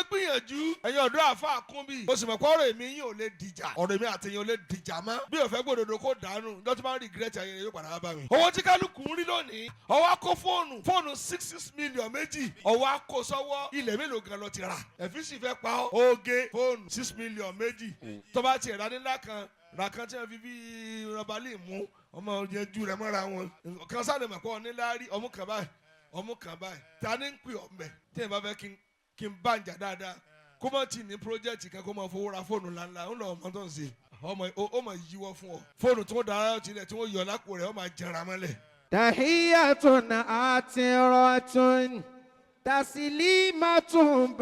gbìyànjú ẹ̀yin ọ̀dọ́ àfa àkúnbí mo sì mọ̀ pé ọ̀rọ̀ èmi yín ò lè dìjà ọ̀rọ̀ èmi àti yín ò lè dìjà mọ́ bí òfẹ́ gbòdòdó kó dànù lọ́tí máa ń regret ayẹyẹ yóò padà wá bá mi. owó tí kálukú ń rí lónìí ọwọ́ á kó fóònù 6 million méjì ọwọ́ á kó sọ́wọ́ ilẹ̀ mélòó gan lọ ti rà ẹ̀fín sì fẹ́ pa ọ́ oge fóònù 6 million méjì tó bá tiẹ̀ rà nílá kan rà kan tí wọ́n fi bí rọbalí mú ọmọ yẹn ju rẹ̀ mọ́ra wọn kan sáré mọ̀ pé ọ níláárí ọmú kan báyìí ta ni ń pè ọ́ mbẹ̀ tí ẹ̀ bá fẹ́ kí n bá ń jà dáadáa kó mọ̀ tí ní pírójẹ́tì kan kó mọ̀ fowó ra fóònù ńláńlá ń lọ ọmọ tó ń ṣe ọmọ yíwọ́ fún ọ fóònù tí wọ́n dára tilẹ̀ tí wọ́n yọ lápò rẹ̀ ọmọ jẹrà mọ́lẹ̀. Tahiyatun atiratun taslimatun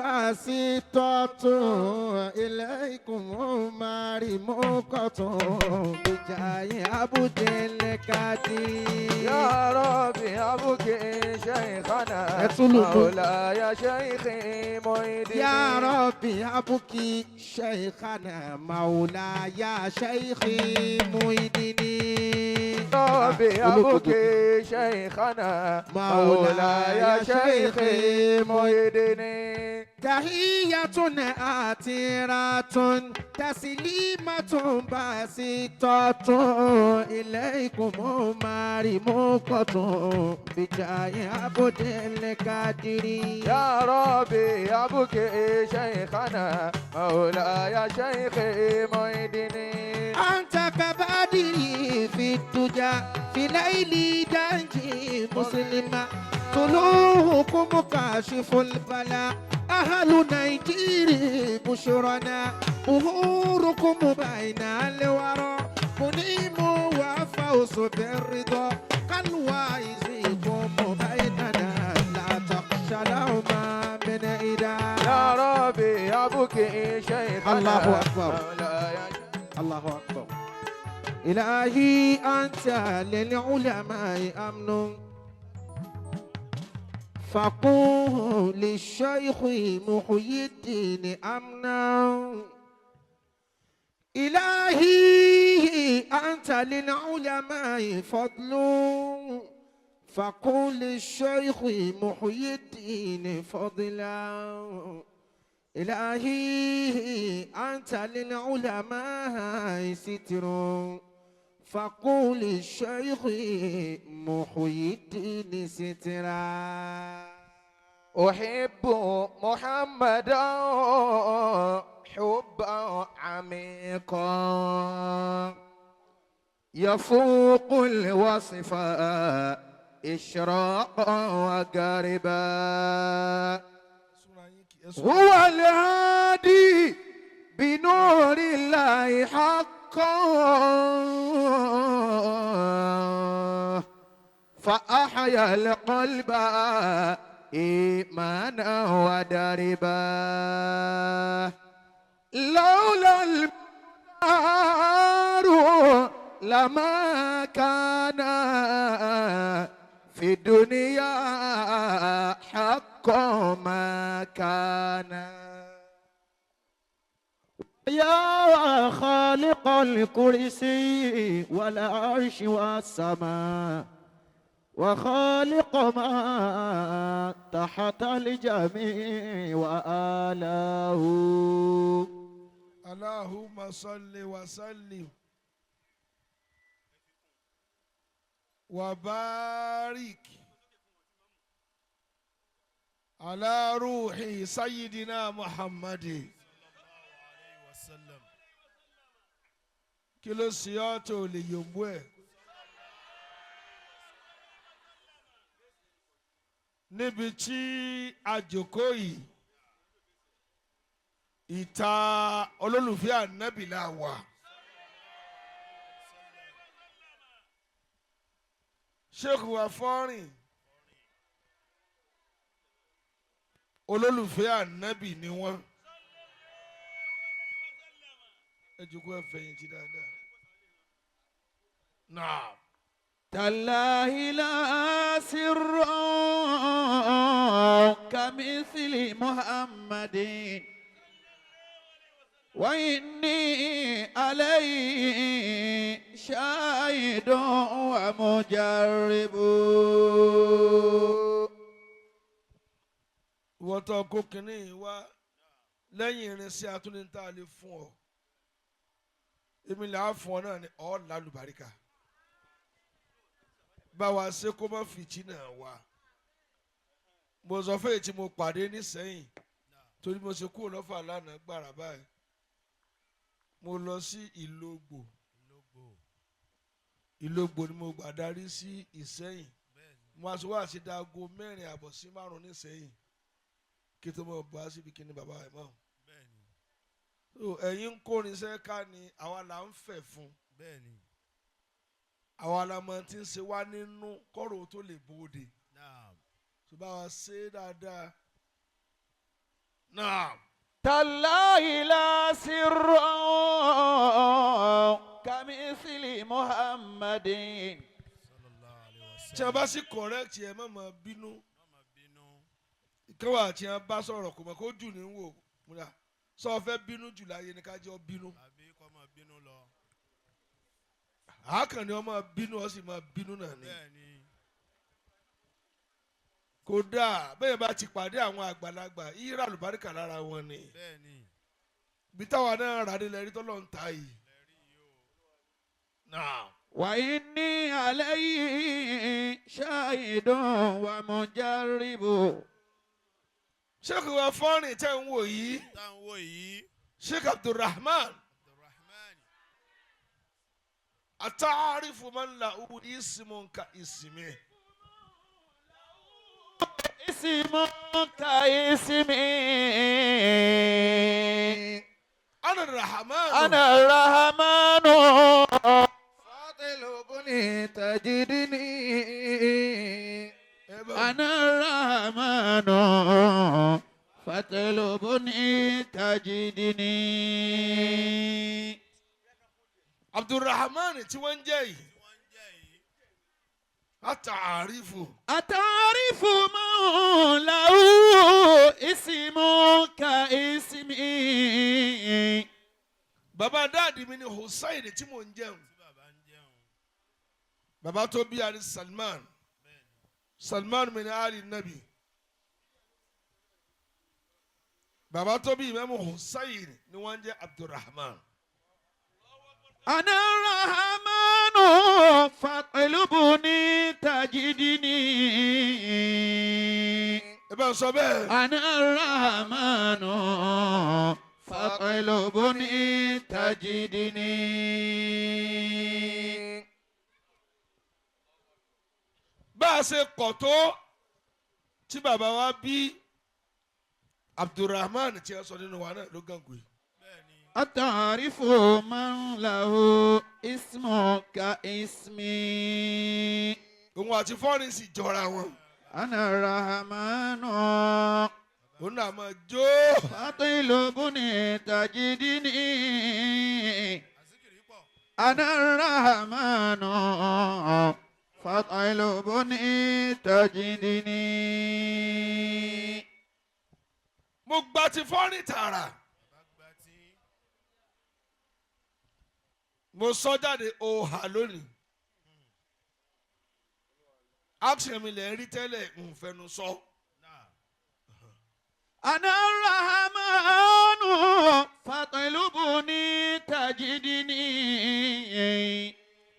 basitatun ilaykum marimuqatun bijayi abudil kadi. Ya Rabbi abuki shaykhana Maulaya Sheikh Muyideen. Ya Rabbi abuki shaykhana Maulaya Sheikh Muyideen. Rabbi abuki shaykhana Maulaya Sheikh Muyideen. Tahiyatun atiratun taslimatun basitatun ilaykum marimuqatun bijayi abudil kadiri. Ya Rabbi abuki shaykhana Maulaya Sheikh Muyideen. Anta kabadiri fi tuja fi layli danji muslima طلوعكم كاشف البلاء أهل نيجيري بشرنا ظهوركم بين الورى منيم وفوز بالرضا كالواعزكم بيننا لا تخشى لهما من إله. يا ربي أبوكي شيخنا الله أكبر الله أكبر. إلهي أنت للعلماء أمن فقول للشيخ محيي أمنا. إلهي أنت للعلماء فضل فقول للشيخ محيي الدين فضلا. إلهي أنت للعلماء ستر فقول الشيخ محيي الدين سترا. أحب محمدا حبا عميقا يفوق الوصف إشراقا وقربا. هو الهادي بنور الله حقا فأحيا القلب إيمانا ودربا. لولا المنار لما كان في الدنيا حقا ما كان. يا خالق الكرسي والعرش والسماء وخالق ما تحت الجميع وآله. اللهم صل وسلم وبارك على روح سيدنا محمد. kí ló ṣe ọ́ tó lè yòǹbó ẹ̀ níbi tí a jókòó yìí ìta olólùfẹ́ ànábì la wà. Sheikh wa fọ́rìn olólùfẹ́ ànábì ni wọ́n. ẹ jókòó ẹ fẹ̀yìntì dáadáa. نعم. تالله لا سر كمثل محمد وإني عليه شاهد ومجرب. wọ́tọ̀ kókìnní wa lẹ́yìn irinṣẹ́ atúnitá lè fún ọ èmi là á fún ọ náà ni ọ lálùbáríkà báwa ṣe kó má fìtínà wa mo sọ fún èyí tí mo pàdé nísẹ́yìn torí mo ṣe kúrò lọ́fà lánàá gbàrà báyìí mo lọ sí Ìlógbò ni mo gbà darí sí Ìsẹ́yìn mo aṣọ wá sí dago 4:30 sí 5 nísẹ́yìn kí tó mọ̀ bá síbi kí ni bàbá Imam ẹ̀yin ń kórinṣẹ́ ká ni àwa là ń fẹ̀ fún àwa la mọ̀ tí ń ṣe wá nínú kọ́rọ̀ tó lè bóde tó bá wa ṣe dáadáa náà. تالله لا سر كمثل محمد. tí a bá sì correct ẹ má máa bínú ìkẹwà àti ẹ bá sọ̀rọ̀ kò mọ̀ kó jù ní wò múra sọ fẹ́ bínú jù láyé ni ká jẹ́ ọ bínú. àákàn ni ọ máa bínú ọ sì máa bínú náà ni. kódà bẹ́ẹ̀ bá ti pàdé àwọn àgbàlagbà ìyíra àlùbáríkà lára wọn ni. bí táwa náà rà nílẹ̀ rí tọ́lọ́ ń ta yìí. وإني عليه شاهد ومجرب. Sheikh wa fọ́nrin tẹ́ ń wò yìí. Sheikh Abdulrahman. Ata'arifu man lahu ismun ka ismi. اسم كاسمي. أنا الرحمن. أنا الرحمن. فاطلبني تجدني. أنا الرحمن فاطلبني تجدني. Abdulrahman tí wọ́n ń jẹ́ yìí. Ata'arifu. أتعرف من له اسم كاسمي. Bàbá dáàdi mi ni Hussain tí mò ń jẹun. Bàbá tó bí ali Salman. Salman mi ni ali Nabi. Bàbá tó bí Imam Hussain ni wọ́n jẹ́ Abdulrahman. أنا الرحمن فاطلبني تجدني. Ẹ bá sọ bẹ́ẹ̀. أنا الرحمن فاطلبني تجدني. Bá a ṣe kọ̀ tó tí bàbá wa bí Abdulrahman tí a sọ nínú wa náà ló gàngùn yìí. أتعرف من له اسم كاسمي. Òun àti fọ́ọ̀rìn sì jọra wọn. أنا الرحمن Òun náà máa jó. فاطلبني تجدني. أنا الرحمن فاطلبني تجدني. Mo gba ti fọ́ọ̀rìn tààrà. Mo sọ jáde òhà lónìí. Action mi lè rí tẹ́lẹ̀ ń fẹnu sọ. أنا الرحمن فاطلبني تجدني.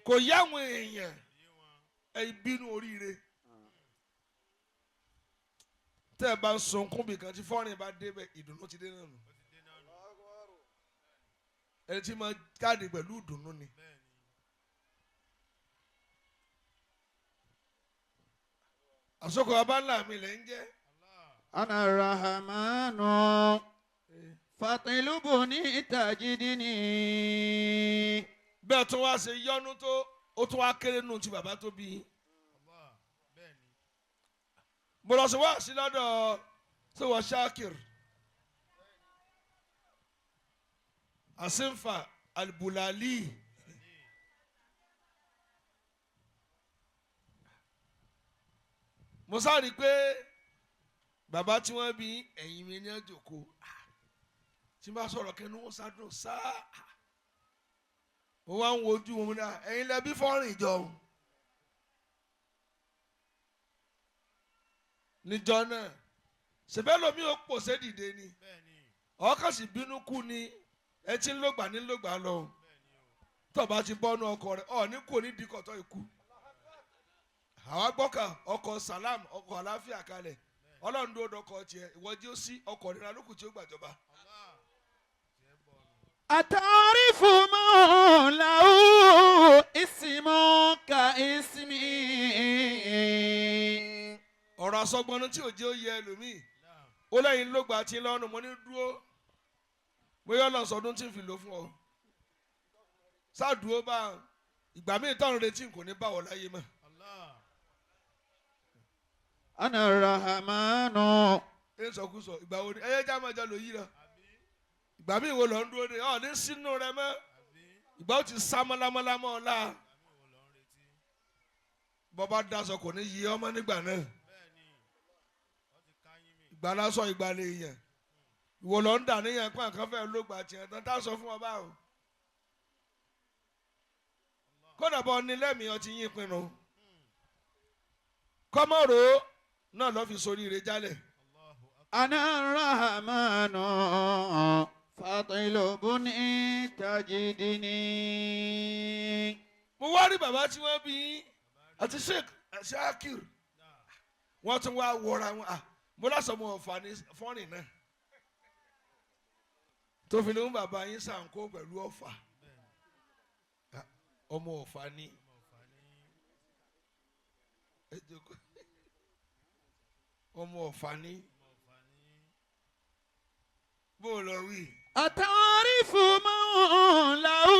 Kò yá àwọn èèyàn ìbínú oríire. Tẹ́ ẹ bá ń sunkún bìkan tí fọ́ọ̀rìn bá débẹ̀ ìdùnnú ti dé náà nù. Ẹni tí máa jáde pẹ̀lú ìdùnnú ni. Àsokò abáńlá mi lẹ́ ń jẹ́. أنا الرحمن فاطلبني تجدني. Bẹ́ẹ̀ tó wá ṣe yọ́nú tó ó tún wá kéré nù tí bàbá tó bí. Mo lọ sí wá sí lọ́dọ̀ ṣé wọ́n Shakir. Asinfa Albulali. Mo sáré pé bàbá tí wọ́n bí ẹ̀yìn mi ní àjòkó tí n bá sọ̀rọ̀ kẹ́nu wọn sádùn sáà. Mo wá ń wojú wọn náà ẹ̀yin lẹ bí fọ́ọ̀rìn jọ. Níjọ náà ṣèbẹ́ lomi ò pòṣé dìde ni ọkàn sì bínú kú ni ẹ ti ń lògbà ní lògbà lọ tó bá ti bọ́nú ọkọ rẹ̀ ọ̀ ní kò ní dikọ̀tọ̀ ikú àwa gbọ́kà ọkọ̀ salam ọkọ̀ àláfíà kalẹ̀ ọlọ́run dúró dọkọ̀ tiẹ̀ ìwọ́jú ó sí ọkọ̀ nira lókùn tí ó gbàjọba. أتعرف ما له اسم كاسمي ọ̀rọ̀ asọ́gbọ́nú tí òjò yẹ ẹlòmíì ó lẹ́yìn ló gbà tí lọ́rùn mo ní dúró bóyá ọ̀nà sọdún tí ń fi lò fún ọ ṣáàdúró bá ìgbà míì tọ́run retí kò ní bá wọ láyé mọ́. أنا الرحمن ẹ sọkúsọ ìgbà wo ni ẹyẹ já máa jẹ lòyí rẹ ìgbà míì wo lọ ń dúró de ọ ní sínú rẹ mọ́ ìgbà ó ti sá mọ́lámọ́lámọ́ ọ̀la bọ́bá daṣọ kò ní yí ọmọ nígbà náà ìgbà lásọ ìgbà lè yàn ìwọ lọ ń dà níyàn pé àkàn fẹ́ ló gbà tiẹ̀ tán tá a sọ fún ọ báwo kódà bọ́ ní lẹ́mìí ọtí yín pinnu kọ́mọ́rò náà lọ́ fi sórí ire jálẹ̀. أنا الرحمن فاطلبني تجدني. mo wá rí bàbá tí wọ́n bí àti Sheikh Shakir wọ́n tún wá wọra wọn mo lásán mo Ọ̀fà ní fọ́nrìn náà tó fi ní mú bàbá yín sànkó pẹ̀lú Ọ̀fà ọmọ Ọ̀fà ní ọmọ Ọ̀fà ní bó lọ wí. أتعرف من له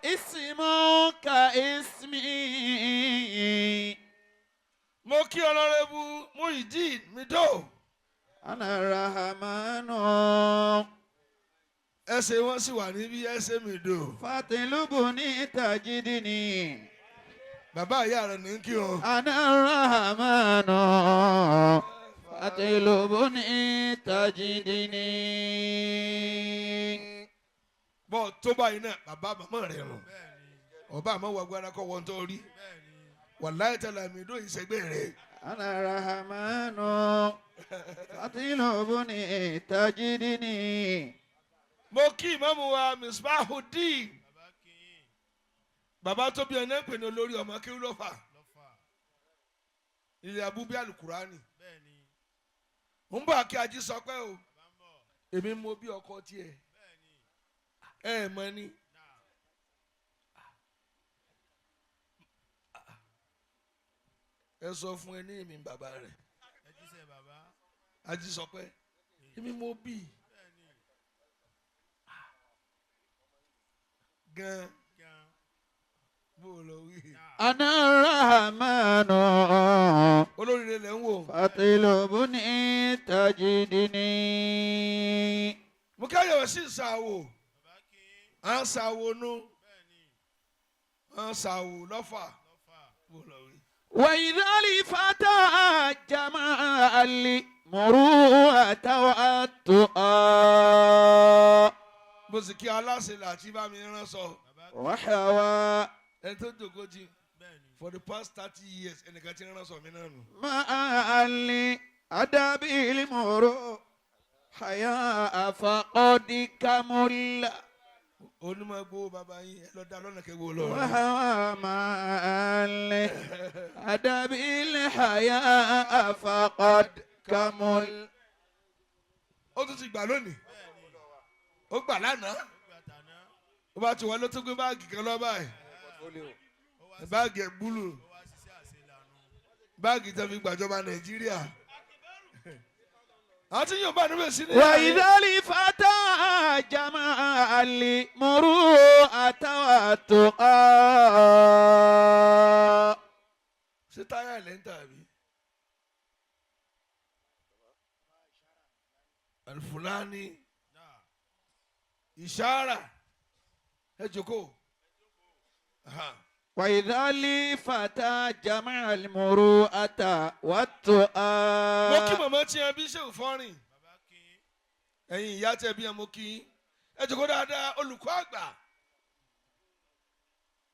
اسم كاسمي. mo kí Honorable Muyideen Mido. أنا الرحمن. ẹsẹ̀ wọn sì wà níbí ẹsẹ̀ Mido. فاطلبني تجدني. bàbá ìyá rẹ̀ ní kí o. أنا الرحمن فاطلبني تجدني. bọ́ tó báyìí náà bàbá màmá rẹ̀ rùn ọba àmọ́ wà gbára kọ́ wọn tó rí wàláhì tàlà Mido ìṣẹ́gbẹ́ rẹ̀. أنا الرحمن فاطلبني تجدني. mo kí ìmáàmù wa Misbahuddin bàbá tó bí ẹni pè ní olórí ọmọ kí ló fà ilé abúbí alukurani ń bọ̀ kí ají sọ pé o èmi mo bí ọkọ tiẹ̀ ẹ mọ ni ẹ sọ fún ẹ ní èmi bàbá rẹ ají sọ pé èmi mo bí gan bó lọ wí. أنا الرحمن olóríire lẹ ń wò. فاطلبني تجدني. mo káyọ̀ sí ìsàwò à ń sàwò nú à ń sàwò lọ́fà bó lọ wí. وإذا الفتى جمع المروءة والتقى. mo sì kí aláṣẹ láti bá mi rán sọ. وحوى ẹni tó jókòó jí for the past 30 years ẹnìkan ti rán sọ mi náà nù. مع أدب المروءة حياء فقد كمل. onímọ̀ gbowó bàbá yín ẹ lọ dá lọ́nà kẹwọ́ lọ. وهو مع أدب الحياء فقد كمل. ó tún ti gbà lónìí ó gbà lánàá ó bá ti wọlé tó gbé báàgì kan lọ báyìí báàgì ẹ̀ búlù báàgì tó fi gbàjọba Nàìjíríà àti yóò bá níbẹ̀ sí ní. وإذا الفتى جمع المروءة والتقى. ṣé táyà ilẹ̀ ń tàbí. Alfulani ìṣàrà ẹ jókòó. وإذا الفتى جمع المروءة والتقى. mo kí màmá tí ẹ bí ṣe òfọ́rìn ẹ̀yin ìyá tí ẹ bí ẹ mo kí ẹ jókòó dáadáa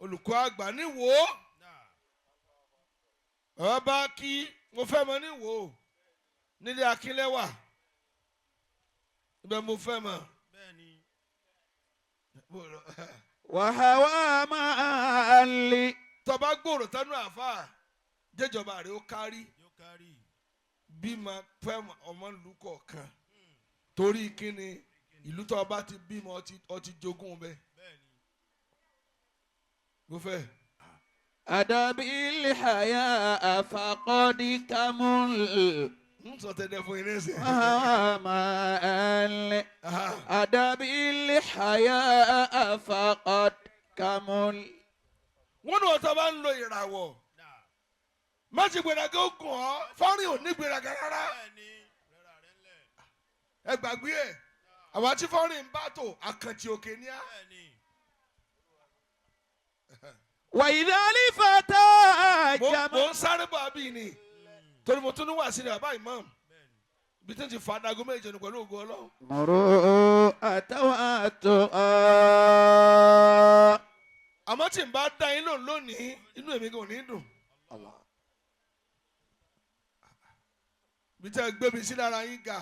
olùkọ́ àgbà níwò ọba kí mo fẹ́ mọ níwò nílé Akínlẹ́wà ibẹ̀ mo fẹ́ mọ̀. وهوى مالي tọba gbòòrò tẹnu àfa jẹjọba rẹ ó kárí bímọ fẹ́ ọmọ ìlú kọ̀ọ̀kan torí kíni ìlú tó bá ti bímọ ọtí jogún bẹ. mo fẹ́. أدبي الحياء فقد كمل sọ tẹ́lẹ̀ fún yín ẹsẹ̀. مال أدبي الحياء فقد كمل. wọ́n ní ọ̀tá bá ń lo ìràwọ̀ má ti gbéraga ó gùn ọ́ fọ́nrín ò ní gbéraga rárá ẹ gbàgbé ẹ̀ àwọn tí fọ́nrín ń bá tò àkàntì òkè ní á. وإذا الفتى mo جمع ń sáré bọ̀ àbí ni torí mo tún ní wà sílẹ̀ bàbá Imam bí tí ń ti fa adago méje ní pẹ̀lú ògo Ọlọ́run. مروءة وتقى. àmọ́ tí n bá dá yín lóhùn lónìí inú èmi kò ní dùn. bí tí a gbé mi sí lára yín ga.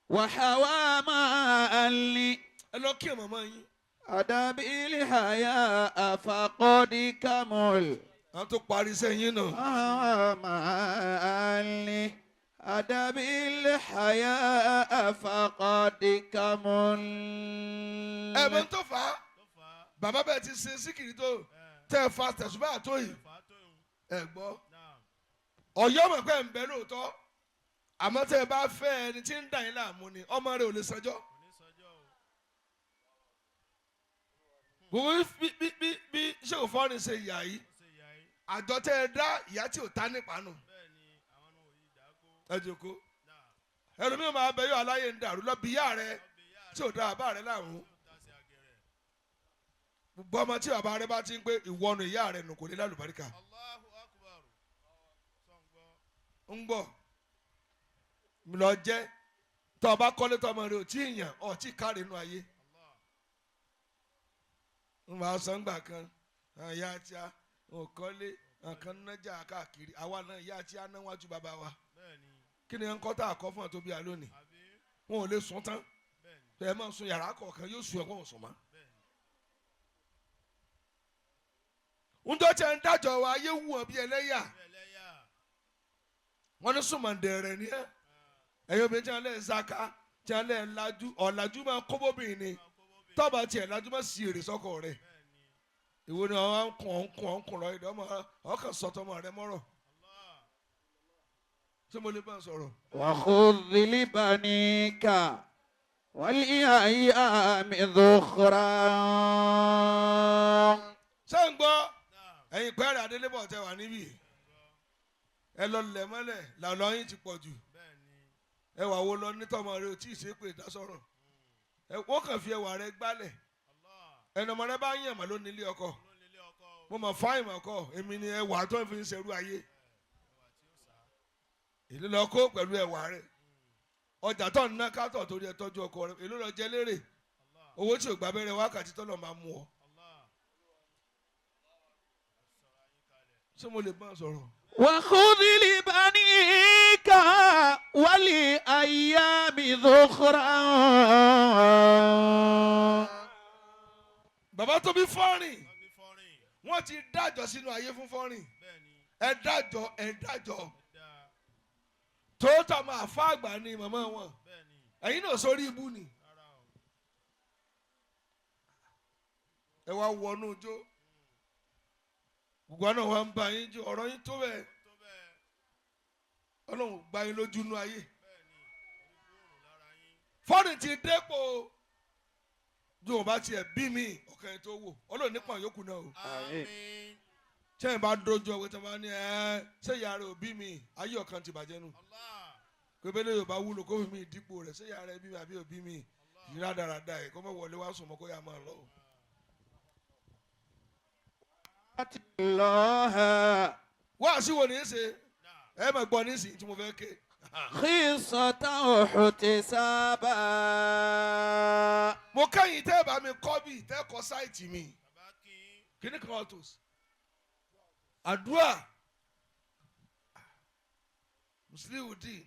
وحوى مالي ẹ lọ kí ẹ màmá yín. أدبي الحياء فقد كمل. àwọn tó parí sẹ́yìn náà. مالي أدبي الحياء فقد كمل. ẹ bẹ ń tó fà á bàbá bẹ́ẹ̀ ti ṣe síkìrì tó tẹ́ ẹ fa tẹ̀sùbá tó yìí ẹ gbọ́ ọ̀yọ́ mọ̀ pé ń bẹ lóòótọ́ àmọ́ tẹ́ ẹ bá fẹ́ ẹni tí ń dà yín láàmú ni ọmọ rẹ ò lè sanjọ́. bí ṣé kò fọ́ọ̀nì ṣe ìyá yìí àjọ tẹ́ ẹ dá ìyá tí ò ta nípa nù. ẹ jòkó ẹlòmíràn máa bẹ yọ aláyé ń dàrú lọ bí ìyá rẹ tí ò dá bàbá rẹ láàmú. gbogbo ọmọ tí bàbá rẹ bá ti ń pé ìwọ́nu ìyá rẹ nù kò ní lálùbáríkà. ń gbọ́ mi lọ jẹ́ tọ́ ọ bá kọ́lé tọ́ ọmọ rẹ ò tí ì yàn ọ̀ tí ì káre inú ayé. ń bá sọ ńgbà kan ìyá àti òkọ́lé nǹkan nájà káàkiri àwa náà ìyá àti anáwájú bàbá wa kí ni nǹkan tá a kọ́ fún ọ tó bí a lónìí wọn ò lè sùn tán ẹ máa sun yàrá kọ̀ọ̀kan yóò sùn ẹ̀ wọ́n ò sùn mọ́. ńjọ́ tí a ń dájọ́ wa ayé wù ọ́ bí ẹlẹ́yà wọ́n ní sùnmọ̀ǹdẹ̀ rẹ̀ ní ẹ́ ẹ̀yọ́ mi tí wọ́n lẹ̀ ń zaka tí wọ́n lẹ̀ ń lajú ọ̀làjú máa kó bóbìnrin ni tọ́ba tiẹ̀ lajú máa sì èrè sọ́kọ̀ rẹ̀ ìwọ ni àwọn ọ̀nkùn lọ ìdá ọkàn sọtọmọ rẹ mọ́rọ̀ ṣé mo lè bá ń sọ̀rọ̀. وخذ لبنيك والأيام ذخرا. ṣé ń gbọ́ ẹ̀yin pẹ́ẹ́rẹ́ adélébọ̀ tẹ wà níbí ẹ lọ lẹ̀ mọ́lẹ̀ làlọ́ yín ti pọ̀ jù ẹ wà wo lọ nítọ́mọ rẹ ò tí ì ṣe pé ìdásọ̀rọ̀ ẹ wọ́n kàn fi ẹwà rẹ gbálẹ̀ ẹnìmọ rẹ bá yàn mà ló nílé ọkọ mo mọ fáìmù ọkọ èmi ni ẹwà tó ń fi ń ṣerú ayé èlé lọ kó pẹ̀lú ẹwà rẹ ọjà tó ń ná kátọ̀ torí ẹ tọ́jú ọkọ rẹ èlé lọ jẹ lérè owó tí ò gbà bẹ́rẹ̀ wákàtí tọ́lọ̀ máa mú ọ. ṣé mo lè bá a sọ̀rọ̀. وخذ لبنيك والأيام ذخرا. bàbá tó bí fọ́rìn wọ́n ti dájọ́ sínú ayé fún fọ́rìn ẹ dájọ́ tóótọ́ máa fá àgbà ní màmá wọn ẹ̀yin náà sórí ibú ni ẹ wá wọnú ijó gbogbo náà wà ń bá yín jó ọ̀rọ̀ yín tó bẹ́ẹ̀ ọlọ́run gba yín lójú inú ayé fọ́rìn ti dépò ju òun bá tiẹ̀ bí mi ọ̀kan yẹn tó wò ọlọ́run nípa yòókù náà o. sẹ́yìn bá dojú ọ̀wé tí wọ́n bá ní ṣé ìyá rẹ̀ ò bí mi ayé ọ̀kan ti bàjẹ́ nù. pépélé yorùbá wúlò kó fi mi dípò rẹ̀ ṣé ìyá rẹ̀ bí mi àbí ò bí mi ìrírá dáradára ẹ̀ kó mọ̀ wọlé wá sùn mọ́ kó yá máa lọ. wá sí wo ní í ṣe ẹ máa gbọ́ ní ìsìn tí mo fẹ́ ké. خصة احتسابا. mo kẹ́yìn tẹ́ ẹ bá mi kọ́ bí tẹ́ kọ́ sáìtì mi kíní kan ọ̀tún àdúrà Musliudeen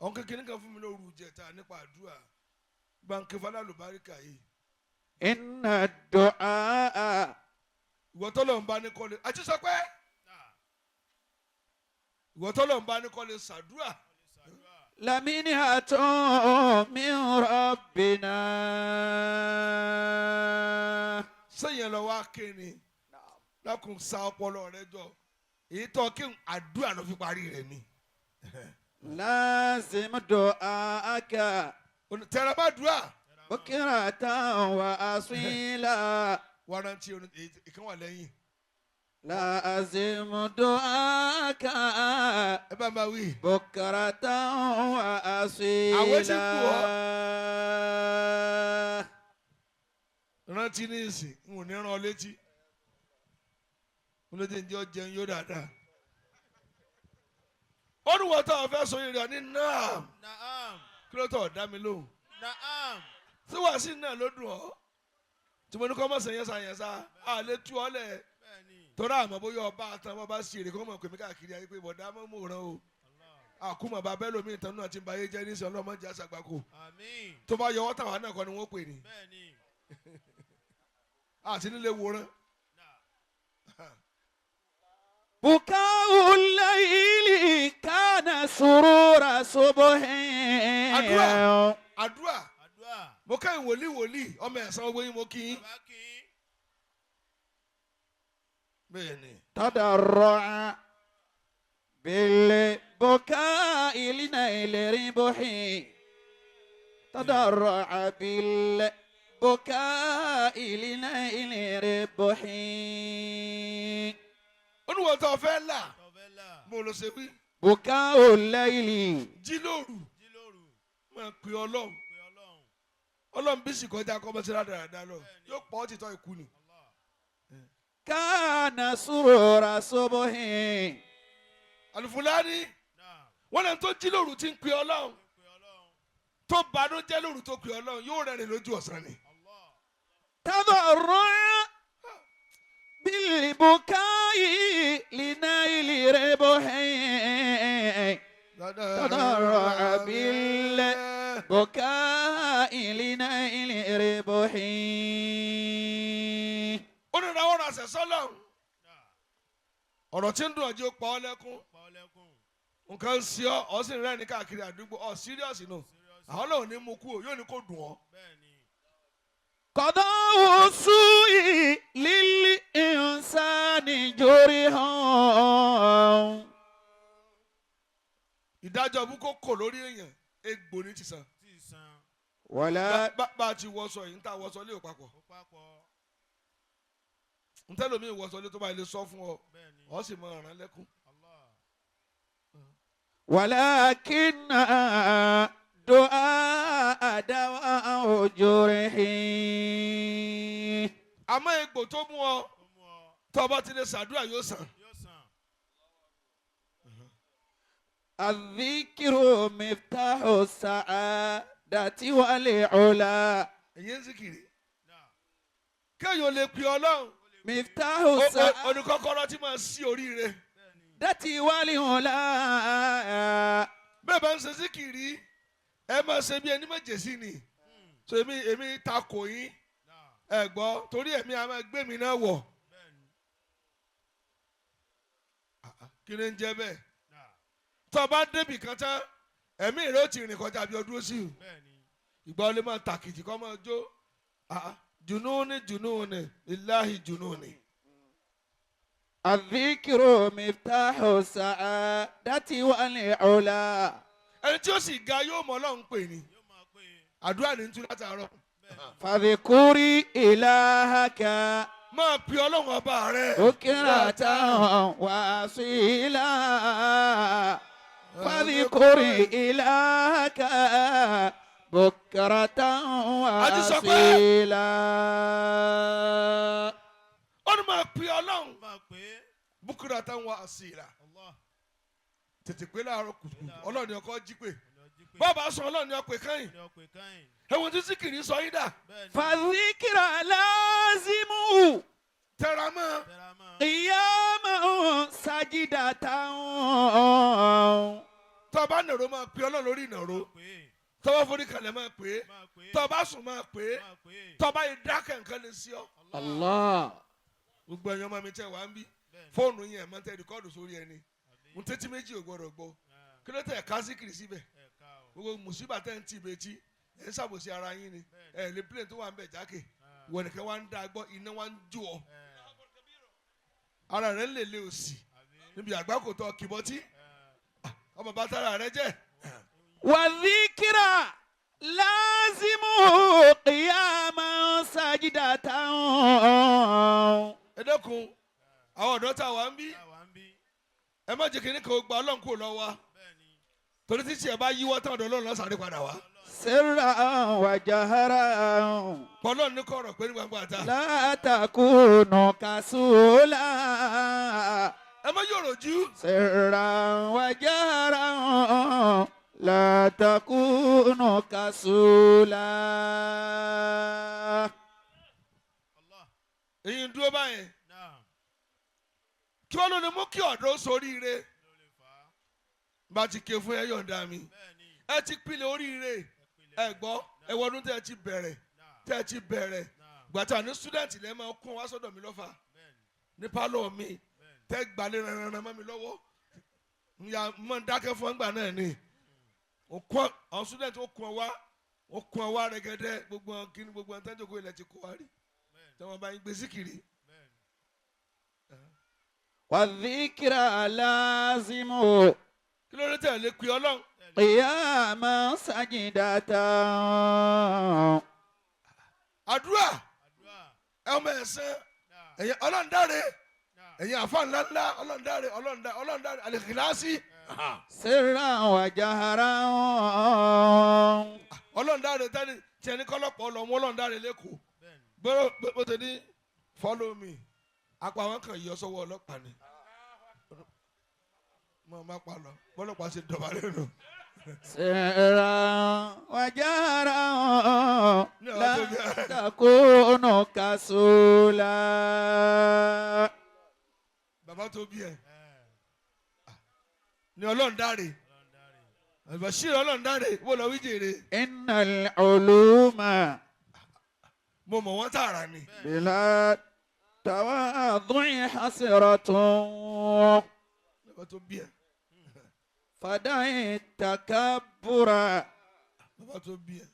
ọ̀n kékeré kan fún mi lóru jẹta nípa àdúrà gbàǹkì fàlàlùbáríkà yìí. Inna du'a. ìwọ tọ́lọ̀ ń bá ní kọ́lé àti sọ pé ìwọ tọ́lọ̀ ń bá ní kọ́lé ṣàdúrà. Laminhatun min rabbina. sẹ́yìn lọ wá kéne lákùn sa ọpọlọ rẹ jọ èyí tó kí àdúrà ló fi parí rẹ ni. Lazim du'aka. tẹ̀rẹ̀ bá dùà. Bukratan wa asila. wárántí ìkan wà lẹ́yìn. Lazim du'aka. ẹ bá máa wí. Bukratan wa asila. àwọn tí kú ọ. rántí ní ìsìn n ò ní rán ọ létí. mo lè dé ǹjẹ́ ọ jẹun yóò dáadáa. ó ní wọ́n tó àwọn fẹ́ sọ yìí rẹ̀ ní naam. kí ló tọ̀ dá mi lóhùn. tí wàá sí náà ló dùn ọ́. tí mo ní kọ́ mọ̀ sẹ́yẹ́sà á lè tú ọ lẹ̀. tọ́ra àmọ́ bóyá ọba àtàn bá sí èrè kọ́ mọ̀ pèmí káàkiri ayé pé bọ̀dá mọ́ mò rán o. àkúmọ̀ bá bẹ́ẹ̀ lómi ìtàn náà ti ń ba ayé jẹ́ ní sọ ọlọ́mọdé àṣàgbàkò. tó bá yọ ọ́ tàwa náà kọ́ ni wọ́n pè ní. àti nílé wòran. Buka'ul layli kana surura subhin. àdúrà mo kẹ́yìn wòlíì ọmọ ẹ̀sán ogbó yín mo kí yín. bẹ́ẹ̀ni. Tadarru'a bil buka'i linayli ribuhi. Tadarru'a bil buka'i linayli ribuhi. olùwọ̀ tó fẹ́ là mo lọ ṣe wí. Buka'ul layli. jí lóru máa pè ọlọ́run ọlọ́run bí sì kọjá kọ́ bọ́sẹ̀ dáadáa lọ yóò pọ̀ ọ́ títọ́ ikú ni. Kana surura subhin. Alufulani wọ́n lẹ́nu tó jí lóru tí ń pè ọlọ́run tó banújẹ́ lóru tó pè ọlọ́run yóò rẹ́rìn lójú ọ̀sán ni. Tadarru'a bil buka'i linayli ribuhi. Tadarru'a bil buka'i linayli ribuhi. ó ní ìràwọ̀ rà sẹ̀ sọ́lọ́run ọ̀rọ̀ tí ń dùn ọjọ́ pa ọ́ lẹ́kún nǹkan ń ṣe ọ́ sì ń rẹ́ni káàkiri àdúgbò ọ̀ síríọ̀sì nù àwọn ọlọ́run ní mú kú o yóò ní kó dùn ọ́. Qada'u su'i lil insani jurihan. ìdájọ́ bú kò kò lórí èèyàn egbò ní ti sàn. Wala bá a ti wọṣọ yìí ń ta wọṣọ lé òpapọ̀ ń tẹ́lẹ̀ mi wọṣọ lé tó bá ilé sọ fún ọ ọ sì mọ ọ̀ràn lẹ́kún. walakinna du'a dawa'u jurihi. àmọ́ egbò tó mú ọ tó bá ti lè ṣàdúrà yóò sàn. Adh-dhikru miftahu sa'adati wal 'ula. èyí ń zikiri kéèyàn lè pè ọlọ́run Miftahu sa'adati oníkọ́kọ́rọ́ tí máa sí oríire. wal 'ula. bẹ́ẹ̀ bá ń ṣe zikiri ẹ máa ṣe bí ẹni méjèèjì ni so èmi takò yín ẹ gbọ́ torí ẹ̀mí a máa gbé mi náà wọ̀ kí ni ń jẹ́ bẹ́ẹ̀ tó o bá débì kan tán ẹ̀mí rẹ̀ ó ti rìn kọjá bí ọdún sí ìgbà ó lè máa tàkìtì kọ́ máa jó jununi lillahi jununi. Adh-dhikru miftahu sa'adati wal 'ula. ẹni tí ó sì ga yóò mọ Ọlọ́run pè ní àdúrà ní tún látàárọ̀. Fadhkuri ilahaka máa pè Ọlọ́run ọba rẹ̀. bukratan wa asila. Fadhkuri ilahaka bukratan wa asila. ó ní máa pè Ọlọ́run bukratan wa asila. tètè pé láàárọ̀ kùtùkùtù Ọlọ́run ni ọkọ jí pé bọ́ọ̀bù aṣọ Ọlọ́run ni ọpẹ káyìn ẹ̀wọ̀n tí síkìrì sọ yín dà. Fadhikra lazimu tẹra mọ́ qiyaman sajidatan tó bá nàró máa pè Ọlọ́run lórí ìnàró tó bá forí kalẹ̀ máa pè é tó bá sùn máa pè é tó bá yẹ dákẹ́ nǹkan lè sí ọ. Allah. gbogbo ẹ̀yàn máa mi tẹ́ wá ń bí fóònù yẹn máa tẹ rìkọ́ọ̀dù sórí ẹni mo tẹ́tí méjì ò gbọ́dọ̀ gbọ́ kí ló tẹ̀ ká síkìrì síbẹ̀ gbogbo mùsùlùmí tẹ̀ ń tì bẹ́tí ẹ̀ ń ṣàbòsí ara yín ni ẹ̀ lè plane tó wà ń bẹ̀ jákè wọ̀ nìkan wá ń dá gbọ́ iná wá ń jó ọ ara rẹ̀ ń lè lé òsì níbi àgbákòtò kìbọ́tí ọmọ bàtàrà rẹ jẹ́. والذكرى لازم قياما ساجدة. ẹ dẹ́kun àwọn ọ̀dọ́ tá a wà ń bí ẹ má jẹ́ kí ní kò gba Ọlọ́run kò lọ wa torí tí tiẹ̀ bá yíwọ́ tán ọ̀dọ̀ Ọlọ́run lọ́sàn-án padà wá. سرا وجهرا Ọlọ́run ní kọ̀rọ̀ pé ní gbangba àta. لا تكون كسولا. ẹ má yọ̀rọ̀ jú. سرا وجهرا لا تكون كسولا. èyí ń dúró báyẹn kí wọ́n ló lè mú kí ọ̀dọ́ soríire bá ti ké fún ẹ yọ̀ǹda mi ẹ ti pilẹ̀ oríire ẹ gbọ́ ẹ wọnú tẹ́ ẹ ti bẹ̀rẹ̀ gbàtà ní student lẹ́ máa kún wá sọ́dọ̀ mi lọ́fà ní pálọ̀ mi tẹ́ gbalẹ̀ rẹ̀rẹ̀rẹ̀ mọ́ mi lọ́wọ́ ìyá mọ́ ń dákẹ́ fún ẹgbà náà ni àwọn student ó kún ọ wá rẹ̀gẹ́dẹ́ gbogbo kíni gbogbo ẹni tẹ́jọ́ kó ilẹ̀ ti kó wá rí tí wọ́n bá yín gbé síkìrì. والذكرى لازم kí ló dé tẹ̀lé pé Ọlọ́run. قياما سجدة. àdúrà ọmọ ẹ̀sán ẹ̀yin Ọlọ́run dáre ẹ̀yin àfa ńláńlá Ọlọ́run dáre àlèkìláàsì. سرا وجهرا. Ọlọ́run dáre tẹ́ni tí ẹni kọ́lọ́pọ̀ ọlọ́mọ Ọlọ́run dáre lẹ́kọ̀ọ́ bó ti ní follow me apá wọn kàn yọ sọ́wọ́ ọlọ́pàá ni mo máa pa lọ bọ́lọ́pàá ṣe dọ̀bálẹ̀ nù. سرا وجهرا لا تكون كسولا. bàbá tó bí ẹ ní Ọlọ́run dáre àlùbáṣírì Ọlọ́run dáre wọ́n lọ wí jèrè. إن العلوم mo mọ̀ wọ́n tààrà ni. بلا تواضع حسرة. bàbá tó bí ẹ. فدع التكبر bàbá tó bí ẹ.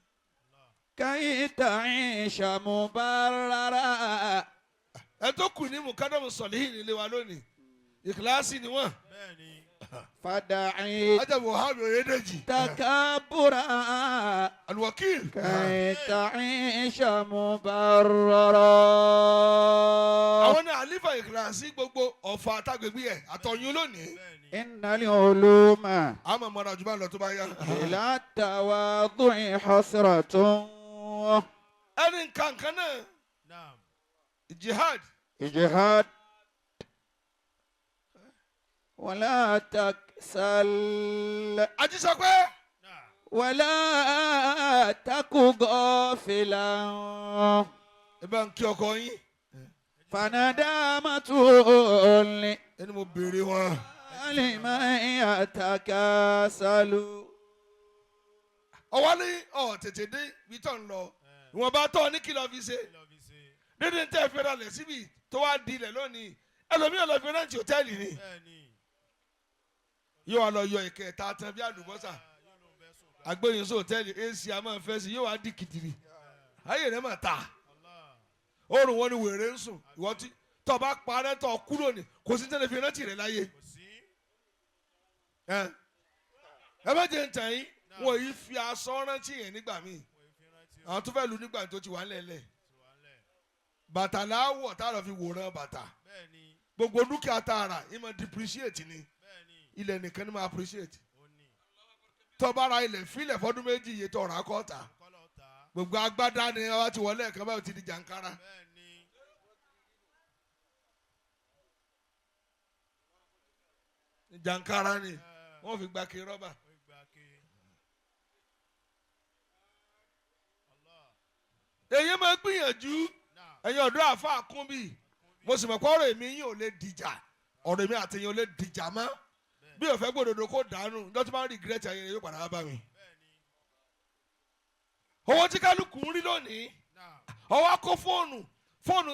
كي تعيش مبررا. ẹ tó kù ní mukadamu sọ̀lìhìn nílé wa lónìí ìkìláàsì ni wọ́n. فدع ajabu wahabi oyedeji. التكبر alwakil. كي تعيش مبررا. àwọn ní àlífà ìkìláàsì gbogbo Ọ̀fà àtàgbègbè ẹ̀ àtọ̀yún lónìí. إن العلوم àmọ́ mọ́ra jù bá lọ tó bá yá. بلا التواضع حسرة. ẹni nǹkan náà jihad اجهاد ولا تكسل ajísọpẹ́ ولا تك غافلا. ẹ bá ń kí ọkọ yín فندامة ẹni mo béèrè wọn. لمن يتكاسل. ọwọ́ ní tètè dé ibi tó ń lọ ìwọ̀n bá tọ́ ní kí lọ́ọ́ fi ṣe dídí tẹ́ fẹ́ ra lẹ̀ síbi tó wá di ilẹ̀ lónìí ẹlòmíràn lọ fi rẹ́ǹtì hòtẹ́ẹ̀lì ni yóò wá lọ yọ ìkẹta tán bí àlùbọ́sà agbóyinso hòtẹ́ẹ̀lì ac a máa fẹ́ sí yóò wá di kìtìrì ayé rẹ̀ mà ta oorun wọn ni wèrè ń sùn ìwọ tí tọ́ bá parẹ́ tọ́ kúrò ní kò sí tẹ́lẹ̀ fi rẹ́ǹtì rẹ̀ láyé ẹ má jẹ́ ń tàn yín wọ́n yìí fi aṣọ rántí yẹn nígbà míì àwọn tó fẹ́ lu nígbà tó ti wà lẹ́lẹ̀ bàtà láwọ̀ tá a lọ fi wòran bàtà gbogbo dúkìá tá a rà yìí máa depreciate ni ilẹ̀ nìkan ni máa appreciate tó bá ra ilẹ̀ fílẹ̀ fọdún méjì iye tó rà kọ́ ta gbogbo agbádá ni wọ́n ti wọlé ẹ̀kan báyìí ti di jàǹkárá. jàǹkárá ni wọ́n fi gba kiri rọ́bà. èyí máa gbìyànjú ẹ̀yin ọ̀dọ́ àfa àkúnbí mo sì mọ̀ pé ọ̀rọ̀ èmi yín ò lè dìjà ọ̀rọ̀ èmi àti yín ò lè dìjà mọ́ bí o fẹ́ gbòdòdó kó dànù ǹjọ́ tí máa ń regret ayẹyẹ yóò padà bá mi. owó tí kálukú ń rí lónìí ọwọ́ akó fóònù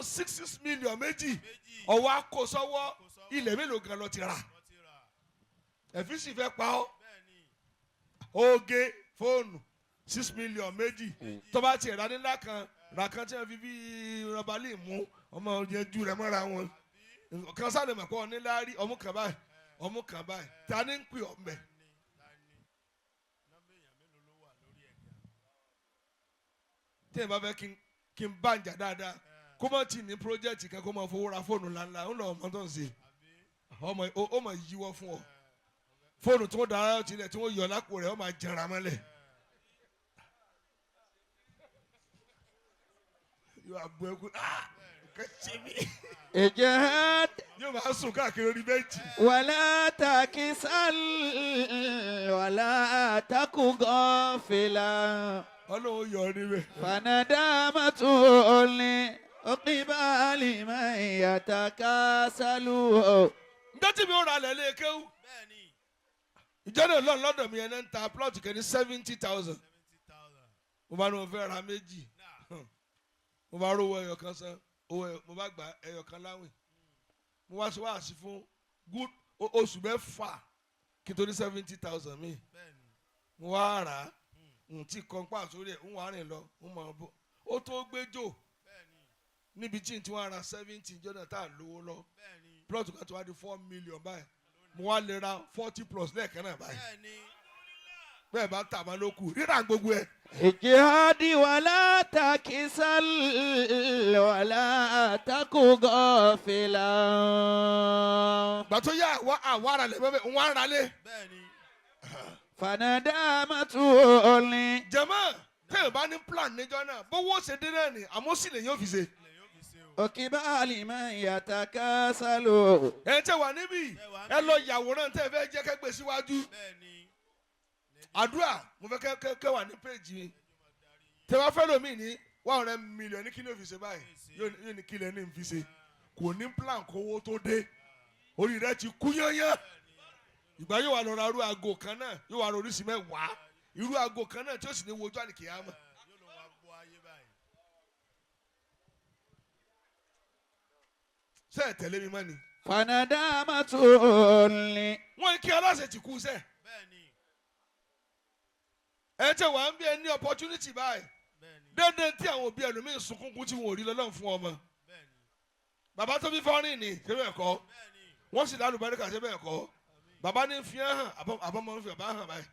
6 million méjì ọwọ́ akó sọ́wọ́ ilẹ̀ mélòó gan lọ ti rà ẹ̀fí sì fẹ́ pa ọ́ oge fóònù 6 million méjì tó bá tiẹ̀ rà nílá kan rà kan tí wọ́n fi bí rọbalí mú ọmọ yẹn ju rẹ̀ mọ́ra wọn kan sáré mọ̀ pé ọ nílá rí ọmú kan báyìí ta ni ń pè ọ́ mbẹ́. tí ẹ bá fẹ́ kí n bá ń jà dáadáa kó má tì ní pírójẹ́tì kan kó má fowó ra fóònù ńláńlá ń lọ ọmọ tó ń ṣe ọmọ yíwọ́ fún ọ fóònù tí wọ́n dára tilẹ̀ tí wọ́n yọ lápò rẹ̀ ọmọ jẹra mọ́lẹ̀ yóò àbọ̀ ẹ̀kú kẹ́sì mi. Ijihad. yóò máa sùn káàkiri orí bẹ́ẹ̀jì. Wala takisal wala taku ghafila. Ọlọ́run yọ ọ níbẹ̀. Fanadamatu li uqibali man yatakasalu. ǹjẹ́ tí mi ò ra lẹ́lẹ́ kéwú. ìjọba ìlọrin lọ́dọ̀ mi yẹn ń ta plot kẹ́ni 70,000. mo bá ní mo fẹ́ ra méjì. mo bá rówó ẹyọ kan san mo bá gba ẹyọ kan láwìn. mo wá sí wáàsí fún good oṣù mẹ́fà kí n tó ní 70,000 mi. mo wá rà á. tí kọ́ńpá sórí ẹ̀ ń wà rìn lọ ń mọ̀ ọ́ bọ̀ ó tó gbẹ́jọ́ níbi tí n ti wá ra 70 jọ́nà tá a lówó lọ plot kan tó wá di 4 million báyìí mo wá lè ra 40 plus lẹ́ẹ̀kan náà báyìí bẹ́ẹ̀ bá tà má ló kù rírà gbogbo ẹ̀. Ijihadi wala takisal wala taku ghafila. gbàtó yá àwọn ará lè bẹ́ẹ̀ ń wá ara lé. Fanadamatu li. jẹ́mọ́ tẹ́yìn bá ní plan níjọ́ náà bówó ṣe dé náà ni àmọ́ sì lè yóò fi ṣe. Uqibali man yatakasalu. ẹ tẹ́ wà níbí ẹ lọ yàwòrán tẹ́ fẹ́ jẹ́ kẹ́gbẹ́ síwájú. àdúrà mo fẹ́ kẹ́ wà ní péjì mi tẹ́ wá fẹ́ lómi ní 100 million ní kí ni ó fi ṣe báyìí yóò ní kí lẹ́ ní fi ṣe kò ní plan kówó tó dé orí rẹ ti kú yányán ìgbà yóò wà lọ ra irú aago kan náà yóò wà lọ oríṣi mẹ́wàá irú aago kan náà tí ó sì ní wojú àlìkìyámà. ṣé ẹ tẹ̀lé mi mọ́ ni. Fanadamatu li. wọ́n kí aláṣẹ ti kú sẹ́. ẹ tẹ wà ń bí ẹ ní opportunity báyìí dédé tí àwọn òbí ẹlòmíín sunkún kú tí wọn ò rí lọ́lọ́run fún ọmọ. bàbá tó bí fọ́nrín ni ṣé bẹ́ẹ̀ kọ́ wọ́n sì lálù bẹ́ẹ̀ kà ṣé bẹ́ẹ̀ kọ́ bàbá ní fi hàn àbọ̀mọ́ fi bàbá hàn báyìí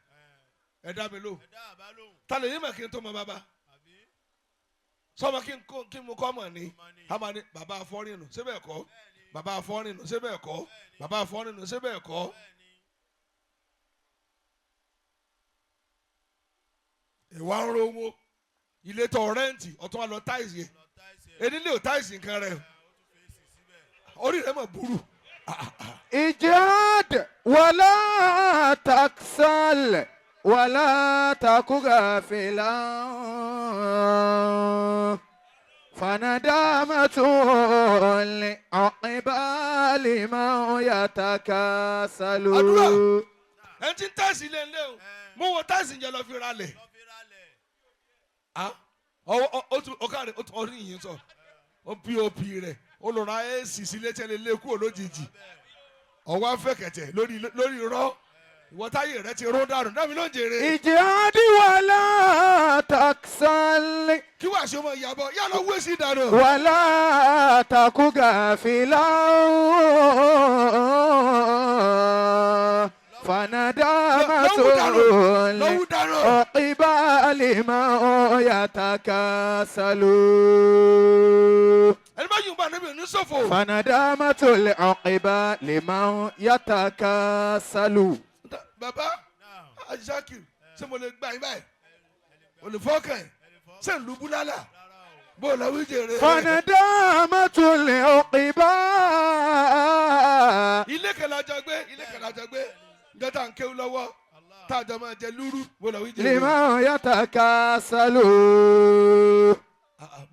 ẹ dá mi lò ta lè ní mọ̀ kí n tó mọ bàbá sọmọ kí n mú kọ́ mọ̀ ni hàmà ni bàbá afọ́nrín nù ṣé bẹ́ẹ̀ kọ́ bàbá afọ́nrín nù ṣé bẹ́ẹ̀ kọ́ bàbá afọ́nrín nù ṣé bẹ́ẹ̀ kọ́. ìwà ń rówó ilé tó rẹ́ǹtì ọ̀tún wa lọ táìsì yẹn enílé ò táìsì nǹkan rẹ̀ orí rẹ̀ mọ̀ burú. Ijihad wala taksal wala taku ghafila. Fanadamatu li uqibali man yatakasalu. àdúrà ẹ ti ń táìsì ilé ńlẹ́ o mo wọ táìsì yẹn lọ fi ra lẹ̀. ọkàrẹ ọdún yìí sọ ọ pop rẹ olùrà ac sílé tẹ́lẹ̀ lé kúrò lójijì ọwọ́ afẹ́kẹ̀tẹ̀ lórí rọ ìwọ́táyé rẹ ti ró dànù dábì ló ń jèrè. Ijihad wala taksal. kí wàá ṣe ọmọ ìyàbọ̀ yà lọ wé sí dànù. wala taku ghafila. Fanadamatu li uqibali man yatakasalu. ẹni bá yùn bá níbi ní sọ́fò. Fanadamatu li uqibali man yatakasalu. bàbá ajakir ṣé mo lè gbà yín báyìí olùfọ́kàn yìí ṣé ń lu búlálà bó o lọ wí jèrè. Fanadamatu li uqibali. ilé kẹlẹ́ àjọ gbé dọ́tà ń kéwú lọ́wọ́ táàjọ máa jẹ lúrú bó o lọ wí jèrè. liman yatakasalu.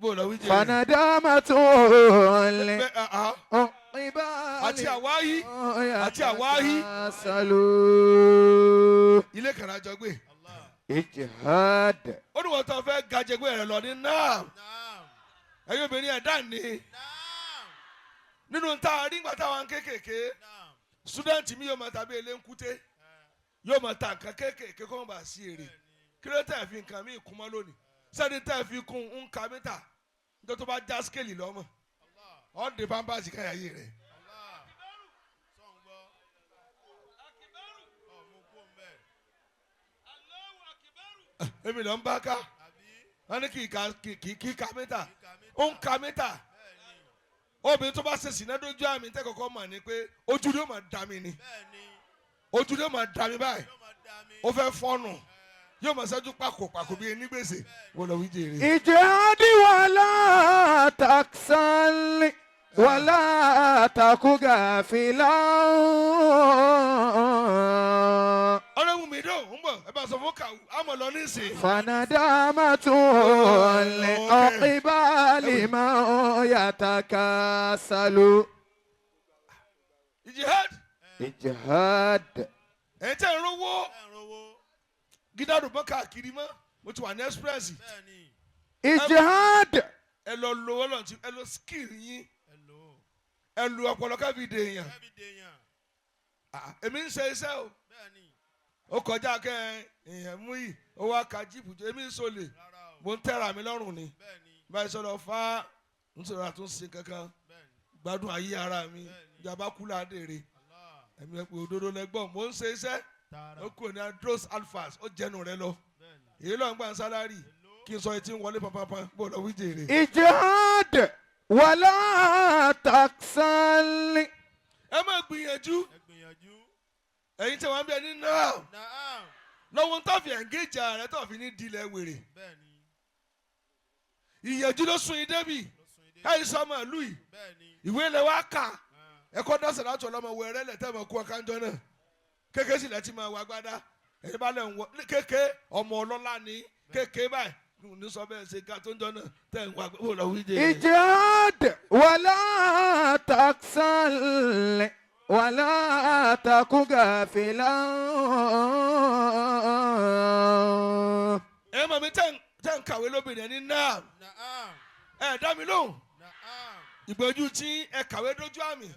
bó o lọ wí jèrè. Fanadamatu li العقبى àti àwáyí àti لمن àwáyí. يتكاسل ilé kan àjọ gbé. اجهاد ó ní wọ́n tó fẹ́ gajẹgbé rẹ̀ lọ ní náà. ẹ̀yin obìnrin ẹ̀dá ni. nínú ta nígbà táwọn kéékèèké student mi yóò máa tàbí eléńkúté yóò máa ta nǹkan kéékèèké kó má bàa sí èrè kí ló tẹ̀ fi nǹkan mi kún mọ́ lónìí sẹ́ni tẹ̀ fi kún ń ka mítà nítorí tó bá já scale lọ́mọ ọ́ de pampers káyà yé rẹ̀. èmi lọ ń bá ká wọ́n ní kì í ka mítà ó ń ka mítà obìnrin tó bá ṣe sìnà dójú àmì tẹ́ kọ́kọ́ mọ̀ ni pé ojú ló máa dà mí ni ojú ló máa dà mí báyìí ó fẹ́ fọ́nù yóò máa ṣẹ́jú pàkó bíi ẹni gbèsè wọ́n lọ wí jèrè. اجهاد ولا تكسل ولا تك غافلا ọlọ́run mi dùn ń bọ̀ ẹ bá sọ fún kàwé àmọ̀ lọ nísìnyí. فندامة العقبى لمن يتكاسل ìjìhad اجهاد ẹ̀ tẹ́ ń rówó gídàdùn bọ́ káàkiri mọ́ mo ti wà ní express اجهاد ẹ lọ lo ọlọ́run ẹ lọ skill yín ẹ lu ọpọlọ kábídé èèyàn èmi ń ṣe iṣẹ́ o ó kọjá kẹ́ èèyàn mú yìí ó wá ka jíìpù èmi ń sọlẹ̀ mo ń tẹ́ra mi lọ́rùn ni báyìí sọ̀rọ̀ fá ń sọ̀rọ̀ àtúnṣe kankan gbádùn ayé ara mi ìjàmbá kú ládèrè ẹ̀mí ẹ̀ pé òdodo lẹ́gbọ̀n mo ń ṣe iṣẹ́ ó kúrò ní adros alphas ó jẹnu rẹ lọ èyí ló ń gbà ń sálárì kí n sọ etí ń wọlé pàpàpà bó lọ wí jèrè. اجهاد ولا تكسل ẹ má gbìyànjú ẹ̀yin tí wọ́n ń bẹ ní náà lọ́wọ́ tó fi engage rẹ tó fi ní dilẹ̀ wèrè ìyànjú ló sun idé bì káyìí sọmọ ìlú yìí ìwé ilẹ̀ wa kà ẹ̀kọ́ dọ́sẹ̀ láti ọlọ́mọ wẹ̀rẹ́ lẹ̀ tẹ́ mọ̀ kú ọ̀kanjọ́ náà kéèké sì lẹ́ ti máa wá gbádá ẹ̀yin bá lẹ̀ ń wọ kéèké ọmọ ọlọ́lá ni kéèké báyìí ní sọ bẹ́ẹ̀ ṣe ká tó ń jọ náà tẹ̀ ń wá gbọ́ lọ wí jẹ́. اجهاد ولا تكسل ولا تك غافلا ẹ mọ̀ mi tẹ́ ń kàwé lóbìnrin ẹni náà ẹ dá mi lóhùn ìgbẹ́jú tí ẹ kàwé dójú àmì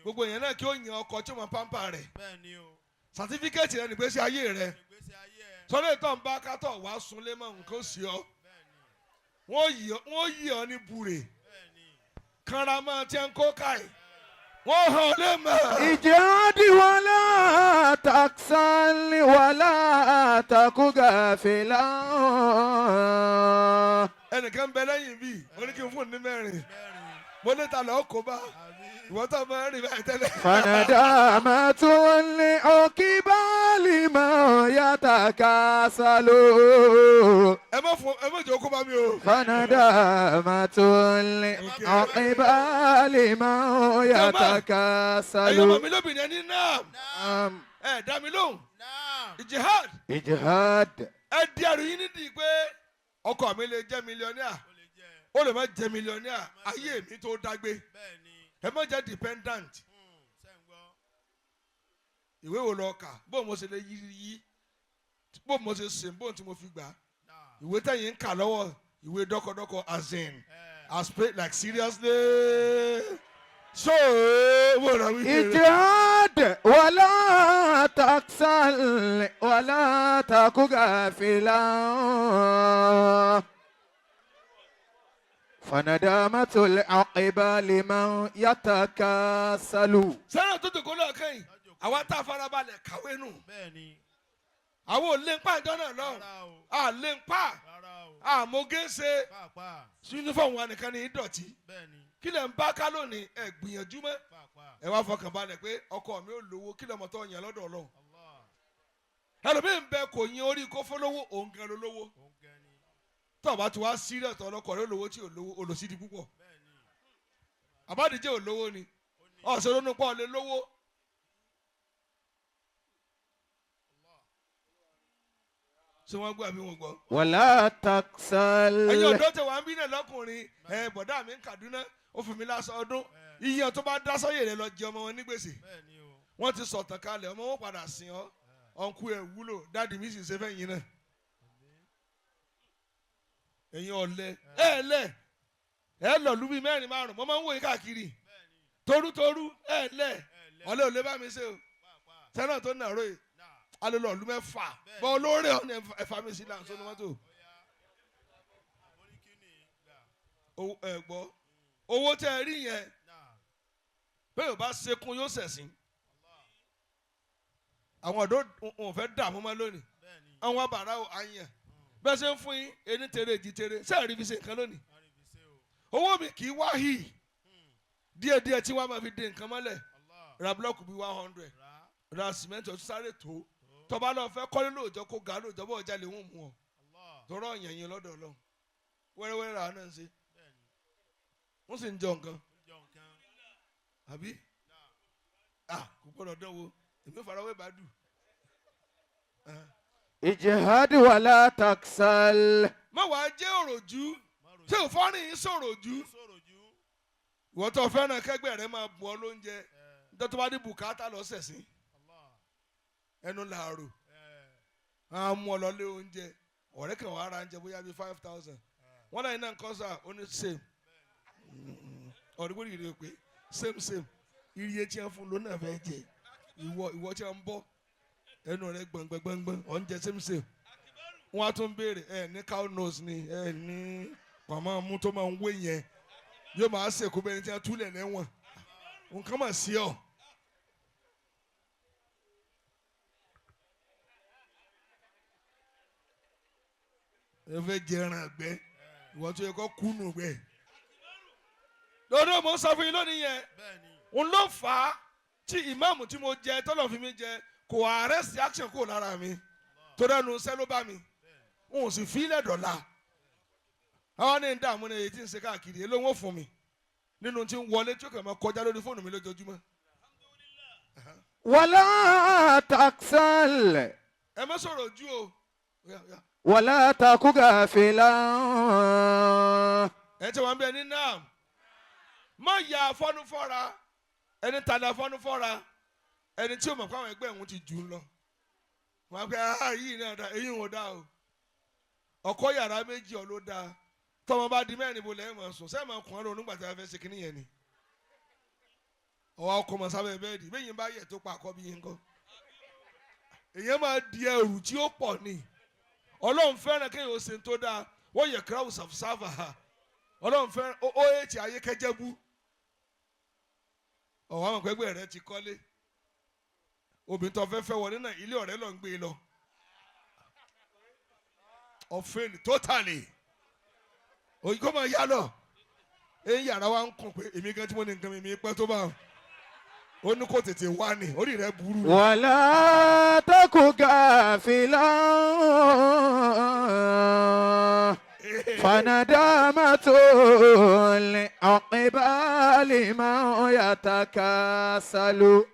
gbogbo èèyàn náà kí ó yan ọkọ tí ó mọ pampa rẹ̀ sàtífíkẹ́tì rẹ̀ nígbésí ayé rẹ̀ sọ́dọ̀ ìtọ́ ń bá kátọ̀ wá sunlé mọ́ nǹkan sí ọ wọ́n yí ọ ní bure kanramọ́ tí ń kó káì wọ́n hàn lé mọ́. اجهاد ولا تكسل ولا تك غافلا ẹnìkan bẹ lẹ́yìn bíi mo ní kí n fún ní mẹ́rin mo ní ta lọ́ọ́ kó bá ìwọ́n tó máa ń rìn báyìí tẹ́lẹ̀. فندامة العقبى لمن يتكاسل ẹ má jẹ́ kó bá mi o. فندامة العقبى لمن يتكاسل. ẹ̀yin ọmọ mi lóbìnrin ẹni náà ẹ dá mi lóhùn ìjìhad اجهاد ẹ di àrùn yín nídìí pé ọkọ mi lè jẹ́ mílíọ̀nìà ó lè má jẹ́ mílíọ̀nìà ayé mi tó dágbé ẹ má jẹ́ dependent ìwé wo lọ kà bó mo ṣe lè yí bó mo ṣe sìn bó tí mo fi gbà ìwé tẹ̀yìn ń kà lọ́wọ́ ìwé dọ́kọ̀dọ́kọ̀ as in as pay like seriously so mo rà wí. اجهاد ولا تكسل ولا تك غافلا فندامة العقبى لمن يتكاسل. sẹ́yìn tó dòkó lọ́ọ̀ kẹ́yìn àwa tá a farabalẹ̀ kàwé nù àwọn ò lè ń pa ìjọ náà lọ à lè ń pa àmọ́gẹ́sẹ̀ uniform wa nìkan ní ìdọ̀tí kí lè ń bá ká lónìí ẹ gbìyànjú mọ́ ẹ wá fọkàn balẹ̀ pé ọkọ mi ò lówó kí lè mọ̀ tó yàn lọ́dọ̀ Ọlọ́run ẹlòmíín bẹ kò yin orí kó fọlọ́wọ́ òun gan lólówó tó o bá ti wá serious ọlọ́kọ̀ rẹ olówó tí ò lówó olòsídìí púpọ̀ àbádìjẹ́ ò lówó ni ọ̀sẹ̀ ronú pọ̀ lè lówó. ṣé wọ́n gbọ́ àbí wọ́n gbọ́. wàlá taksal. ẹ̀yin ọ̀dọ́ tẹ wà ń bí náà lọ́kùnrin bọ̀dá mi ń Kaduna ó fún mi lásán ọdún iye tó bá dá sọ́yè rẹ lọ jẹ ọmọ wọn ní gbèsè wọ́n ti sọ̀tàn kalẹ̀ ọmọ wọn padà sìn ọ́ ọ̀nkú ẹ̀ wúlò dáàdì mi sì ṣe fẹ́ yín náà ẹ̀yin ọ̀lẹ ẹ lọ lú bí mẹ́rin márùn mo máa ń wòye káàkiri torútorú ẹ lẹ ọ̀lẹ ò lè bá mi ṣe o sẹ́nà tó nàró yìí alẹ́ lọ lú mẹ́fà bọ́ olóore ọ̀nà ẹ̀fà mi sí láǹṣó ní mọ́tò ẹ̀gbọ́ owó tẹ́ ẹ rí yẹn bẹ́ẹ̀ ò bá sekun yóò ṣẹ̀sìn àwọn ọ̀dọ́ òun fẹ́ dààmú mọ́ lónìí àwọn abàrá àyàn bẹ́ẹ̀ ṣe ń fún yín ẹni tere èjì tere sẹ́ẹ̀rì fi ṣe nǹkan lónìí owó mi kì í wá hì díẹ̀díẹ̀ tí wọ́n máa fi de nǹkan mọ́lẹ̀ ra búlọ́ọ̀kù bíi 100 ra sìmẹ́ntì ọ̀tún sáré tó tọba lọ fẹ́ kọ́lé lóòjọ́ kó ga lóòjọ́ bọ́ ọjà lè wọ́n mú ọ tọrọ yẹ̀yìn lọ́dọ̀ Ọlọ́run wẹ́rẹ́wẹ́rẹ́ rà náà ń ṣe wọ́n sì ń jọ nǹkan àbí kò gbọ́dọ̀ dánwò èmi farawé bá dù. ijihad wala taksal. má wàá jẹ́ òròjú tí ò fọ́nrín yín sòròjú ìwọ́n tó fẹ́ràn kẹ́gbẹ́ rẹ máa bù ọ lóúnjẹ nítorí tó bá ní bùkátà lọ́sẹ̀ sí ẹnu làárò á mú ọ lọ lé oúnjẹ ọ̀rẹ́ kan wàá ra oúnjẹ bóyá bíi 5,000 wọ́n náà iná nǹkan sà ó ní same ọ̀rẹ́gbẹ́ rẹ̀ pé same iye tí wọ́n fún ló náà fẹ́ jẹ ìwọ tí wọ́n ń bọ́ ẹnu rẹ̀ gbọ̀ngbọ̀ngbọ̀ngbọ̀n oúnjẹ same wọ́n á tún béèrè ẹ ní cow nose ni ẹ ní pàmò mú tó máa ń wé yẹn yóò máa ṣèkú bẹ́ẹ̀ ni tí wọ́n túlẹ̀ lẹ́wọ̀n nǹkan mà sí ọ. ẹ fẹ́ jẹran àgbẹ̀ ìwọ tó yẹ kó kúnnù gbẹ. lọ́dọ̀ mo sọ fún yín lónìí yẹn òun ló fà á tí ìmáàmù tí mo jẹ tọ́lọ̀ fi mi jẹ kò arrest action kò lára mi tó dẹnu sẹ́ ló bá mi òun sì fi ilẹ̀ dọ̀la àwọn ní dààmú ní èyí tí ń ṣe káàkiri èló wọn fún mi nínú tí ń wọlé tí ó kàn máa kọjá lórí fóònù mi lójoojúmọ́. wala taksal. ẹ má sọ̀rọ̀ ojú o. wala taku gafila. ẹ tí wọ́n bẹ ní náà má ya afọ́nufọ́ra ẹni tàdá afọ́nufọ́ra ẹni tí ó mọ̀ káwọn ẹgbẹ́ òun ti jù ú lọ. wọ́n á pẹ́ yìí náà dá èyí ò dá o ọkọ yàrá méjì ọ ló dáa tọmọ bá di mẹ́rin bó lẹ́yìn mọ̀ sùn sẹ́yìn máa kún ọ́nà onígbà tí a fẹ́ ṣe kínní yẹn ni ọwọ́ ọkọ mọ̀ sábẹ́ bẹ́ẹ̀ di bẹ́ẹ̀ yín bá yẹ tó pa àkọ́ bí yín kọ́ èyàn máa di ẹrù tí ó pọ̀ ni Ọlọ́run fẹ́ràn kéèyàn ó ṣe tó dáa wọ́n yẹ kíláwù sàfùsáfà ha Ọlọ́run fẹ́ràn ó ètì ayé kẹjẹ́bú ọ̀wọ́ àwọn akẹgbẹ́ rẹ ti kọ́lé obìnrin tó fẹ́ wọlé náà ilé ọ̀rẹ́ lọ ń gbé lọ ọ̀fẹ́ni totally òyìn kó máa yá lọ èyí yàrá wa ń kàn pé èmi gan tí mo ní nǹkan mi pẹ́ tó bá ó ní kó tètè wá ní orí rẹ burú. wala taku gafila fanadamatul aqibali man yatakasalu.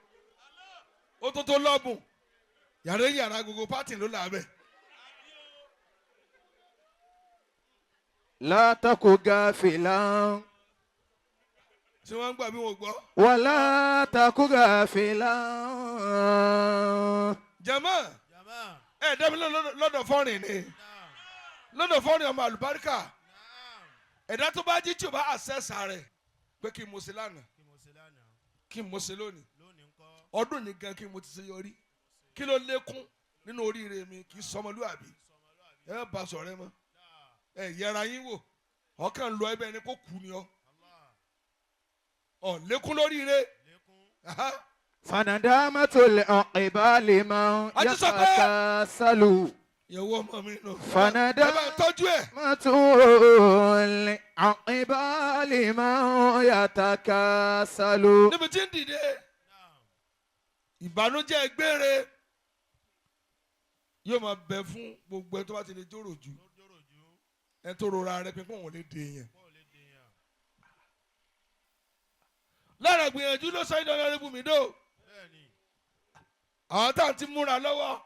ó tó lọ́bùn yàrá gbogbo pátì ló là bẹ́ẹ̀. la taku gafila. ṣé wọ́n ń gbà bí wọ́n gbọ́. wala taku gafila. jama ẹ dẹ́mi lọ́dọ̀ fọ́rin ni lọ́dọ̀ fọ́rin ọmọ àlùbáríkà ẹ̀dá tó bá jí tí o bá àṣẹ́sà rẹ̀ pé kí n mo ṣe lánàá kí n mo ṣe lónìí ọdún ní gan kí n mo ti ṣe yọrí kí ló lékún nínú oríire mi kì í sọmọlúwàbí ẹ bá sọ̀rọ̀ ẹ mọ́ ẹ yẹra yín wò ọkàn lọ ẹbẹ ni kò kú ni ọ lékún lóríire. fanadamatul aqibali man yatakasalu. yẹwò ọmọ mi nù. fanadamatul aqibali man yatakasalu. níbi tí ń dìde ìbànújẹ́ gbére yóò máa bẹ fún gbogbo ẹ tó bá ti lè jòrò jù ẹ tó rora rẹ pé kó wọn lè dè yẹn. lára gbìyànjú ló sọ ìdáná rẹ bùnmí dò àwọn tá à ń ti múra lọ́wọ́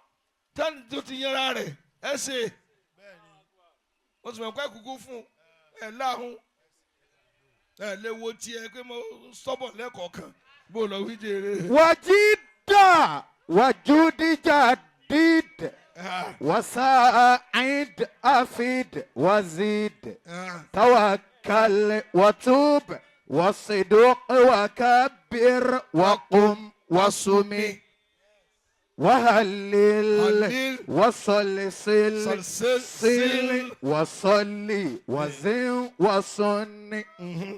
táwọn tó ti yanra rẹ̀ ẹ ṣe wọ́n sì mọ̀ pé kúkú fún ẹ̀ láhùn lè wo tiẹ̀ pé mo sọ́bọ̀ lẹ́kọ̀ọ̀kan bó lọ wí jèrè. وجد وجود جديد وساعد أفيد وزيد توكل وتوب وصدق وكبر وقم وصمي وهلل وصل صل وصلي وزن وصني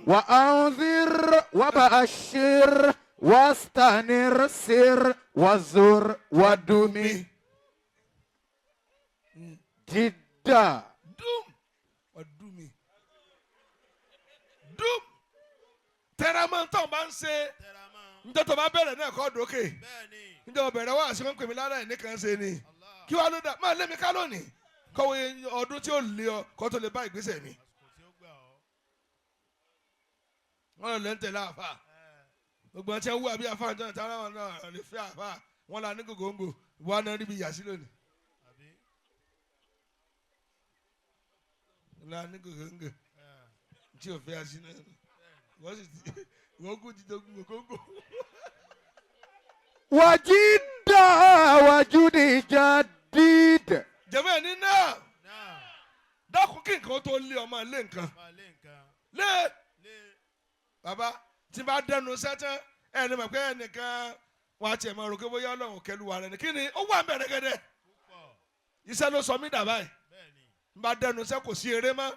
وأنذر وبشر واستنر سر وزر ودمي جدا ودمي dum tẹramọ́ntàn bá ń ṣe njẹ́ tó bá bẹ̀rẹ̀ náà kọ́ dókè njẹ́ tó bẹ̀rẹ̀ wá àṣẹ pèmí lára ẹ̀ nìkan ṣe ni kí wàá ló dà máa lé mi ká lónìí kọ́wé ọdún tí ó lé ọ kó tó lè bá ìgbésẹ̀ mi. wọ́n lọ lẹ́ńtẹ̀ láàfà gbogbo ọtí ẹwú àbí àfà àjọ ìta ara náà lè fẹ́ àfà wọ́n la ní gògóńgò wọ́n á náà ríbi yà sí lónìí. la ní gògóńgò tí o fẹ́ àṣì náà wọ́n sì ti wọ́n kú ti dogun gògóńgò. وجد وجود جديد. jẹ̀mọ́ ẹ̀ ní náà dákun kí nǹkan tó lé ọmọ lé nǹkan lé bàbá tí bá dẹnu sẹ́tẹ́ ẹni mọ̀ pé ẹnìkan wàá tiẹ̀ máa rò pé bóyá ọlọ́run kẹlùwà rẹ̀ ní kí ni ó wà bẹ̀rẹ̀ gẹ́dẹ́ iṣẹ́ ló sọ mí dà báyìí n bá dẹnu sẹ́ kò sí eré mọ́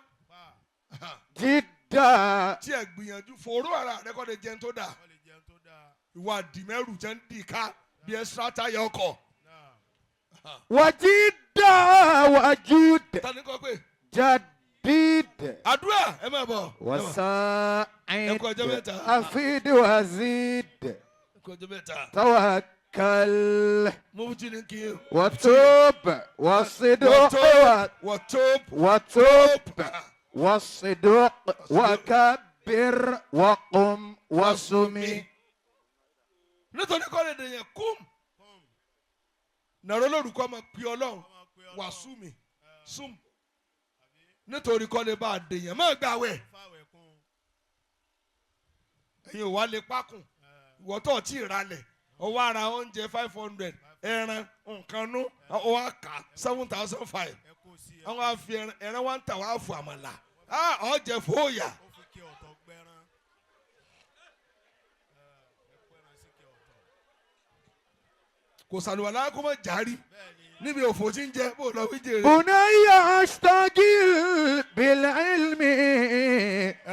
dídá tí ẹ gbìyànjú fòró ara rẹ kọ́ lè jẹun tó dà ìwà dìmẹ́rù jẹ́ ń dì ká bí ẹ sátá yẹ ọkọ̀. wàjídá wàjúd tani kọ́ pé. jadid. àdúrà ẹ máa bọ̀. wasa'id ọjọ́ mẹ́ta. afid wazid. ọjọ́ mẹ́ta. tawakkal. mufti ni kí n. watub wasiduq. watub wasiduq wakabbir waqum wasumi. nítorí kọ́ lè dèyàn kúm nàró lórúkọ máa pè ọlọ́run wà súnmi súnm nítorí kọ́ lè bá a dèyàn máa gbà wẹ̀ ẹ̀yin ò wá lè pákùn ìwọ́ tó tí ì ralẹ̀ ọwọ́ ara oúnjẹ 500 ẹran nǹkan nú ọwọ́ àkà 7,500 àwọn àfi ẹran wá ń tà wá fún àmàlà ọ̀jẹ̀ fòóyà. kò sàlùwàlá kó mọ̀ járí níbi òfò tí ń jẹ bó lọ wí jèrè. bunayya ashtagil bil ilmi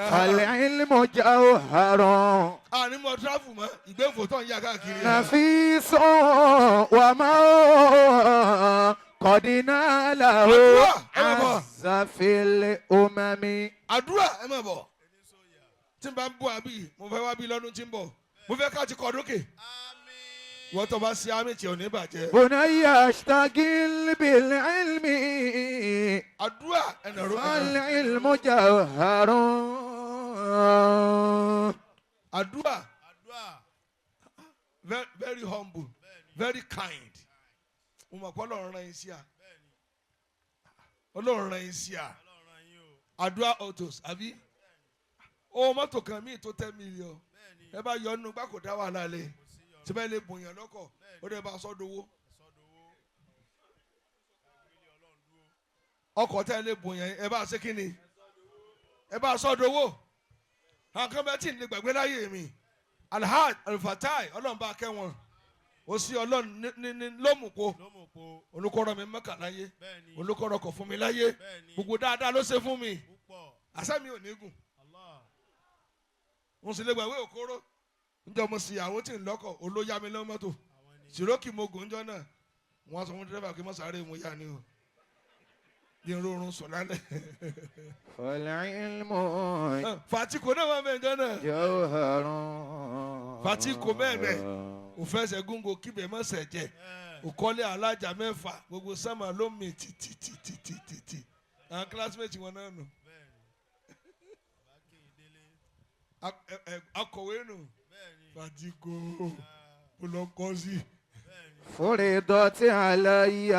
fal ilmu jawharun. àní mo tíráfù mọ́ ìgbéfò tó ń yá káàkiri. nafisun wa ma qad nalahu azza fil umami. àdúrà ẹ má bọ̀ tí n bá ń bọ̀ àbí mo fẹ́ wá bí lọ́dún tí ń bọ̀ mo fẹ́ ká ti kọ́ dókè. wọ́n tó bá sí àmì tí ò ní bàjẹ́. bunayya ashtagil bil ilmi. àdúrà ẹnà ró. fal ilmu jawharun. àdúrà very, very humble very kind. mo mọ̀ pé ọlọ́run rán yín sí à. ọlọ́run rán yín sí à. àdúrà autos àbí. owó mọ́tò kan míì tó 10 million. ẹ bá yọ ọ́nù gbà kó dá wàhálà lé. tí bẹ́ẹ̀ lè bùnyàn lọ́kọ̀ ó dẹ̀ bá sọ́dọ̀wọ́. ọkọ̀ tẹ́ lè bùnyàn ẹ bá ṣe kí ni ẹ bá sọ́dọ̀wọ́. àwọn kan bẹ́ẹ̀ tí ń lè gbàgbé láyé mi alhaj alfatai ọlọ́run bá kẹ́ wọn ó sì ọlọ́run ní lómùpó olùkọ́rọ̀ mi Mẹ́kà láyé olùkọ́rọ̀ kọ̀ fún mi láyé gbogbo dáadáa ló ṣe fún mi àṣà mi ò ní gùn mo sì lè gbàgbé òkóró njọ mo sì àwọn tí ń lọkọ olóyà mi lọ mọ́tò sìrókì mo gùn njọ náà wọn sọ fún dírẹ́fà kí mo sáré mo yá ni o bí n rọrùn sùn lálẹ́. Fal-ilmu fatiko náà wà mẹ́jọ náà jawharun. fatiko mẹ́ẹ̀mẹ́ òfẹsẹ̀ gúngo kíbẹ̀ mọ́sẹ̀ jẹ òkọ́lé alájà 6 gbogbo sẹ́mà ló mi títí àwọn kílásímẹ́tì wọn náà nù akọ̀wé nù. Fatiko olóńkọ́sí. فرضت علي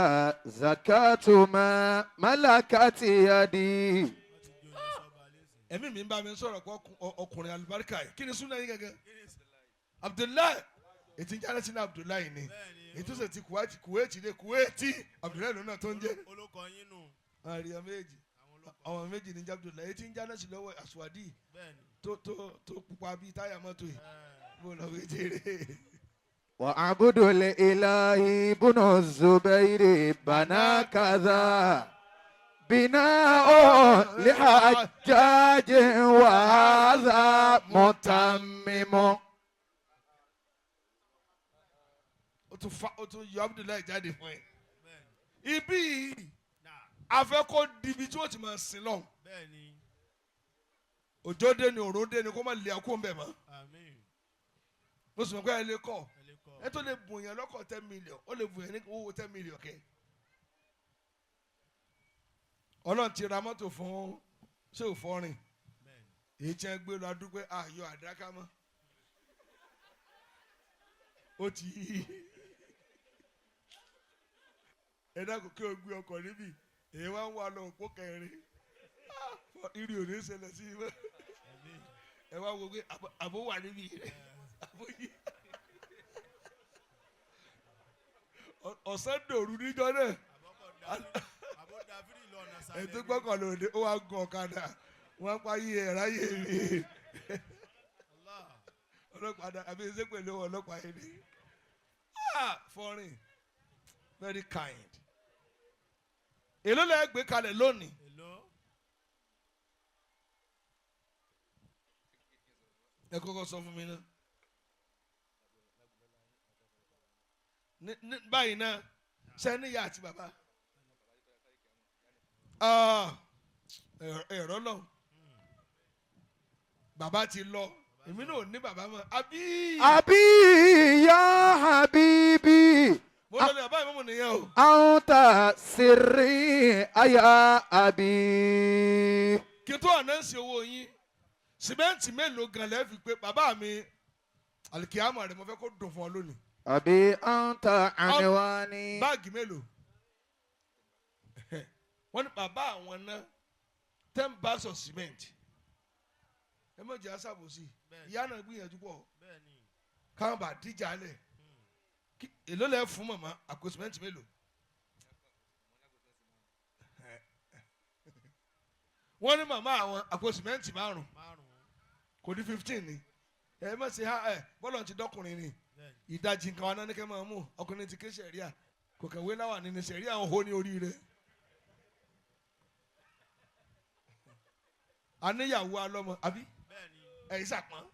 زكاة ما ملكت يدي. ẹ̀mí mi ń bá mi sọ̀rọ̀ pé ọkùnrin àlùbáríkà yìí kí ni súnà yín gẹ́gẹ́ Abdullahi ètí ń jáde sínú Abdullahi ni ètò ìṣe ti Kuwaiti dé Kuwaiti Abdullahi lónà tó ń jẹ́ olókọ yín nù. àríyá méjì àwọn méjì ní Abdullahi ètí ń jáde sí lọ́wọ́ Aswadi tó pupa bíi táyà mọ́tò yìí mo lọ wé jèrè. وعبد الإله بن الزبير بنى كذا بناء لحجاج وهذا متمم. o tún yọ Abdullahi jáde fún ẹ. ibi afẹ́ kó dibi tí o ti máa sin lọ. òjò dé ni òró dé ni kó má lè akó ń bẹ̀ mọ́. mo sì mọ̀ pé ẹ lè kọ́ ẹ tó lè bùn yẹn lọ́kọ̀ 10 million ó lè bùn yẹn ní owó 10 million kẹ́. Ọlọ́run ti ra mọ́tò fún ṣé ò fọ́rin èyí tí wọ́n gbé lọ adúgbò ayọ̀ àdáká mọ́ ó ti yí ẹ dákun kí o gbé ọkọ̀ níbí èyí wá ń wá lọ òpó kẹrin irú ò ní ṣẹlẹ̀ sí ibẹ̀ ẹ wá wo pé àbó wà níbí rẹ̀ àbó yí ọ̀sán dòru níjọ́ náà ètò gbọ́kàn lòdì ó wá gun ọ̀kadà wọ́n pa yí ẹ̀ ráyè mi ọlọ́pàá àbí ẹsẹ̀ pẹ̀lú ọlọ́pàá yìí ni foreign very kind. èló lẹ gbé kalẹ̀ lónìí. ẹ kọ́kọ́ sọ fún mi náà. báyìí náà ṣe níyà àti bàbá. ẹ̀rọ lọ bàbá ti lọ èmi náà ò ní bàbá mọ́ àbí ya habibi mo lọ lè bàbá ìmọ̀mọ̀ nìyẹn o. anta sirri aya abi. kí tó ànánsì owó yín sìmẹ́ǹtì mélòó gan lẹ́ fi pé bàbá mi alikiyama rẹ̀ mo fẹ́ kó dùn fún ọ lónìí. àbí anta anwani. báàgì mélòó wọ́n ní bàbá àwọn náà 10 bags of cement ẹ mọ̀ jẹ́ àṣàbòsí ìyá náà gbìyànjú pọ̀ káwọn bá díjà lẹ̀ èló lẹ́ fún màmá àpò cement mélòó wọ́n ní màmá àwọn àpò cement 5 kò ní 15 ni ẹ mọ̀ sí bọ́lọ̀ ti dọ́kùnrin ni ìdajì nǹkan wọn náà ní kẹ́ máa mú ọkùnrin ti ké sẹ̀ríà kò kẹ̀wé láwà nínú sẹ̀ríà ń hó ní orí rẹ̀. aníyàwó alọ́mọ àbí ẹ̀yin sàpọ́n.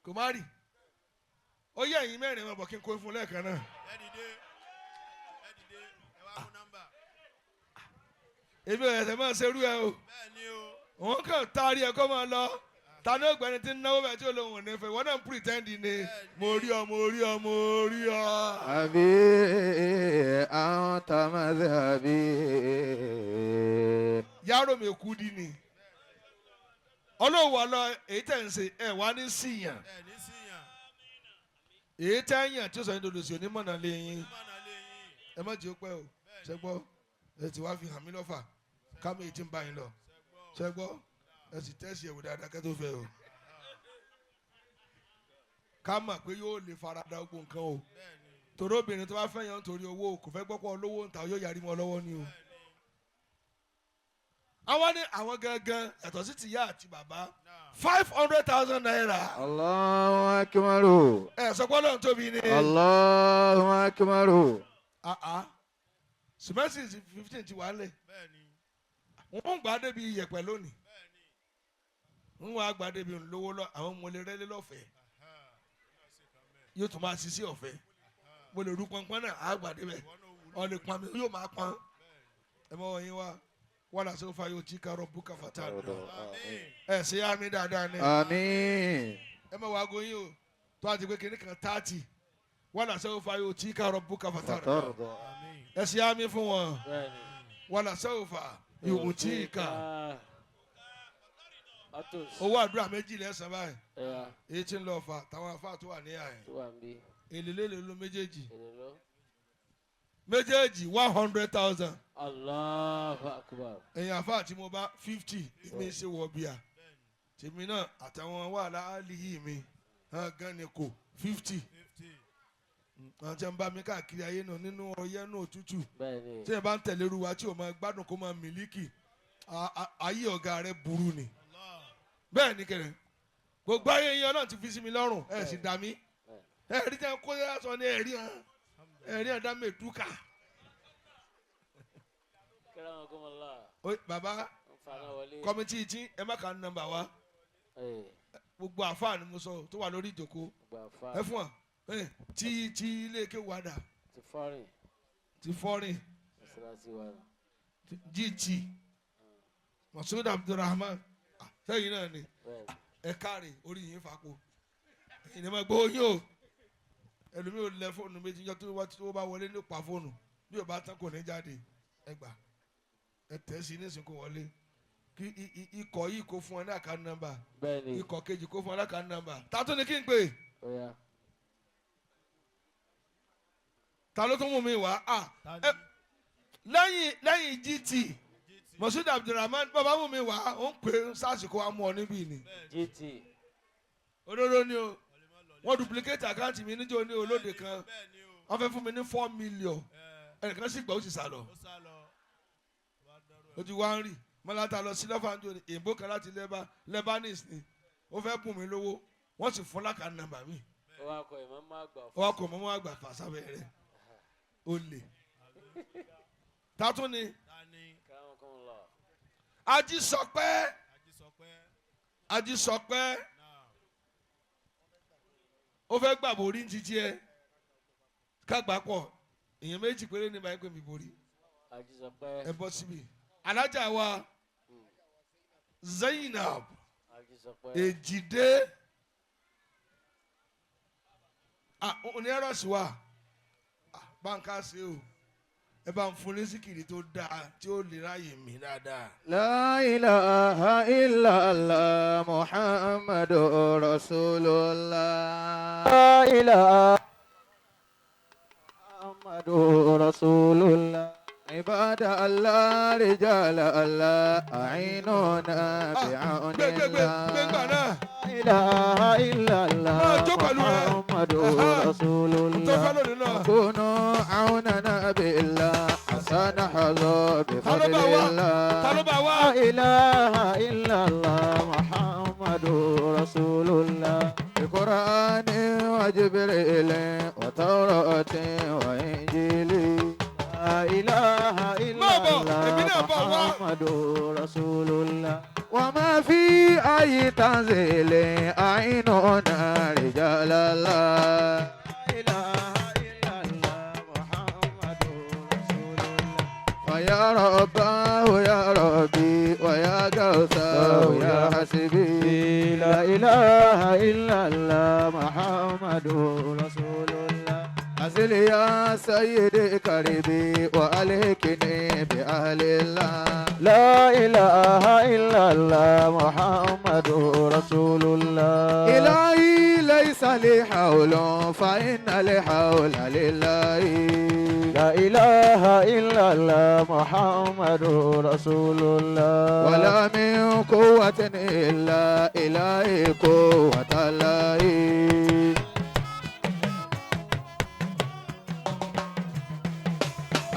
kò má rì ó yẹ ẹ̀yin mẹ́rin wọn bọ̀ kí n kó fún lẹ́ẹ̀kan náà. ẹ dìde ẹ wá mú nọ́mbà. èmi ò ẹ̀sẹ̀ máa ṣerú ẹ o wọ́n kàn taari ẹ̀ kọ́ máa lọ ta ní ògbẹ́ni tí ń náwó bẹ́ẹ̀ tí olóhùn ní fẹ́ wọ́n náà ń pretend ni mo rí ọ mo rí ọ mo rí ọ. àbí àwọn tàmádé àbí. yàrá mi kú di ni ọlọ́wọ́ lọ èyí tẹ̀ ń ṣe ẹ̀ wá ní síyàn èyí tẹ̀ ń yàn tí ó sọ ní dòdò sí onímọ̀nà lẹ́yìn ẹ má jẹ́ pẹ́ o ṣẹ́gbọ́ ẹ ti wá fi hàn mí lọ́fà kámi èyí tí ń bá yín lọ ṣẹ́gbọ́ ẹ sì tẹ́sí ẹ̀wò dáadáa kẹ́ tó fẹ́ o ká mọ̀ pé yóò lè farada gbogbo nǹkan o torí obìnrin tó bá fẹ́ yàn nítorí owó kò fẹ́ gbọ́pọ̀ olówó ń ta yóò yarí mọ́ lọ́wọ́ ni o. àwọn ní àwọn gangan ẹ̀tọ́ sí ti yá àti bàbá 500,000 naira. Allahu akbar. ẹ sọ pé Ọlọ́run tóbi ni. Allahu akbar. sìmẹ́ntì 15 ti wà lẹ̀ wọ́n gbà débi iyẹ̀pẹ̀ lónìí wọ́n wá gbà débi olówó lọ àwọn ọmọ lè rẹ́lẹ́ lọ́fẹ̀ẹ́ yóò tún máa ṣiṣẹ́ ọ̀fẹ́ mo lè rú pọnpọ́n náà á gbà débẹ̀ ọ lè pọn mi yóò máa pọn ẹ mọ wọ̀nyí wá wọ́n làṣẹ òfa yóò tí karọ̀ bùkà fàtà ẹ ṣe àmì dáadáa ni àmín. ẹ mọ wàá goyin o tó a ti pé kíní kan 30 wọ́n làṣẹ òfa yóò tí karọ̀ bùkà fàtà ẹ ṣe àmì fún wọn wọ́n làṣẹ òfa yóò tí kà owó àdúrà méjì lẹ́sàn báyìí èyí tí ń lọ fà táwọn afá tó wà ní àyè èlélélè ló méjèèjì 100,000 Allahu Akbar. ẹ̀yin àfáà tí mo bá 50 èmi ṣe wọ̀ bíà tèmi náà àtàwọn wà láàlì yìí mi gan ni kò 50 àwọn tí wọ́n bá mi káàkiri ayé náà nínú ọyẹ́ náà òtútù tí wọ́n bá ń tẹ̀lé ru wa tí wọ́n máa gbádùn kó máa mílíkì ayé ọ̀gá rẹ̀ burú ni bẹ́ẹ̀ ni kẹrẹ gbogbo ayé yẹn náà ti fi sí mi lọ́rùn ẹ̀ sì dá mi ẹ̀rí tẹ́ kó yẹ sọ ní ẹ̀rí hàn dá mẹ́ẹ̀dúkà. bàbá kọ́mítì tí ẹ má kà ń nọ́mbà wa gbogbo àfáà ni mo sọ tó wà lórí ìjòkó ẹ fún wa tí ilé ike wà dà ti fọ́rin gt Masoud Abdulrahman sẹ́yìn náà ni ẹ káre orí yìí fapò ẹ̀yin máa gbọ́ yín o ẹlòmíì ò lẹ fóònù méjì yọ tó bá wọlé ní pa fóònù bí ò bá tán kò ní jáde ẹ gbà ẹ tẹ̀ sí ní ìsìnkú wọlé kí ikọ̀ yìí kó fún ọ ní àkáǹtì nọ́mbà ikọ̀ kejì kó fún ọ ní àkáǹtì nọ́mbà ta tó ní kí n pè ta ló tún mú mi wá lẹ́yìn gt Masoud Abdulrahman bàbá mú mi wá ó ń pè sásìkò amú ọ níbí ni gt òdodo ni o wọ́n duplicate àkáǹtì mi níjọ́ ní olóde kan wọ́n fẹ́ fún mi ní 4 million ẹnìkan sì gbà ó sì sá lọ ó ti wá ń rì mọ́láta lọ sí lọ́fàájú ní èèbó kan láti Lebanese ni ó fẹ́ bùn mí lówó wọ́n sì fún lákàá nàmbà mi ó wá kọ mọ́mọ́ àgbà fàṣàbẹ̀ rẹ̀ ó lè tátún ni Ajísọpẹ́ ó fẹ́ gbà borí ní títí ẹ kágbá pọ̀ èèyàn méjì péré ní báyìí pé mi borí ẹ bọ́ síbi alájà wa Zainab Èjìdé òní ẹ̀rọ sí wa báńkà ṣe o ẹ bá ń fún ní síkìrì tó dáa tí ó lè ráyè mí dáadáa. La ilaha illallah Muhammadur Rasulullah. La ilaha Muhammadur Rasulullah. عباد الله رجال الله أعينونا بعون الله لا إله إلا الله محمد رسول الله كونوا عوننا بالله حسن حظوا بفضل الله لا إله إلا الله محمد رسول الله القرآن وجبريل وتوراة وإنجيل لا إله إلا الله محمد رسول الله وما في أي تنزيل أعيننا رجال الله لا إله إلا الله محمد رسول الله ويا رباه يا ربي ويا قوساه يا حسبي لا إله إلا الله محمد رسول الله أزل يا سيدي قريبي وألهكني بأهل الله لا إله إلا الله محمد رسول الله إلهي ليس لي حول فإن الحول لله لا إله إلا الله محمد رسول الله ولا من قوة إلا إلهي قوة الله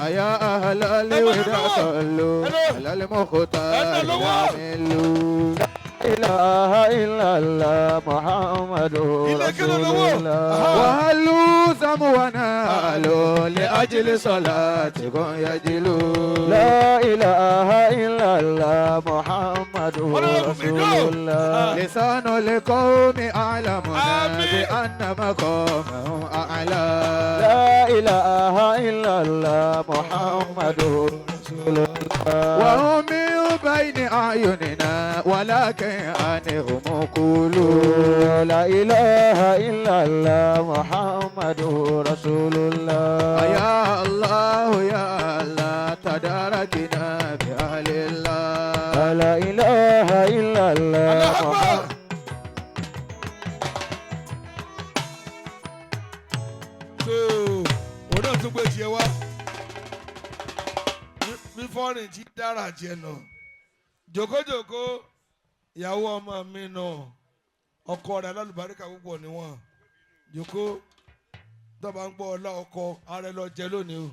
يا أهل الوداع صلوا على المختار يعملوا لا إله إلا الله محمد رسول الله وهلوا سمونا هلوا لأجل صلاتكم يجلوا لا إله إلا الله محمد رسول الله لسان القوم أعلمنا بأن مقامهم أعلى لا إله إلا الله محمد رسول الله وهم من بين أعيننا ولكن عنهم قولوا لا إله إلا الله محمد رسول الله يا الله يا الله تداركنا بأهل الله لا إله إلا الله محمد bí fọ́ọ̀rìn tí dára jẹ nà jòkójòkó ìyàwó ọmọ mi nà ọkọ rẹ̀ alálùbáríkà púpọ̀ níwọ̀n jòkó tọ́ba ń gbọ́ ọlá ọkọ ààrẹ lọ jẹ lónìí o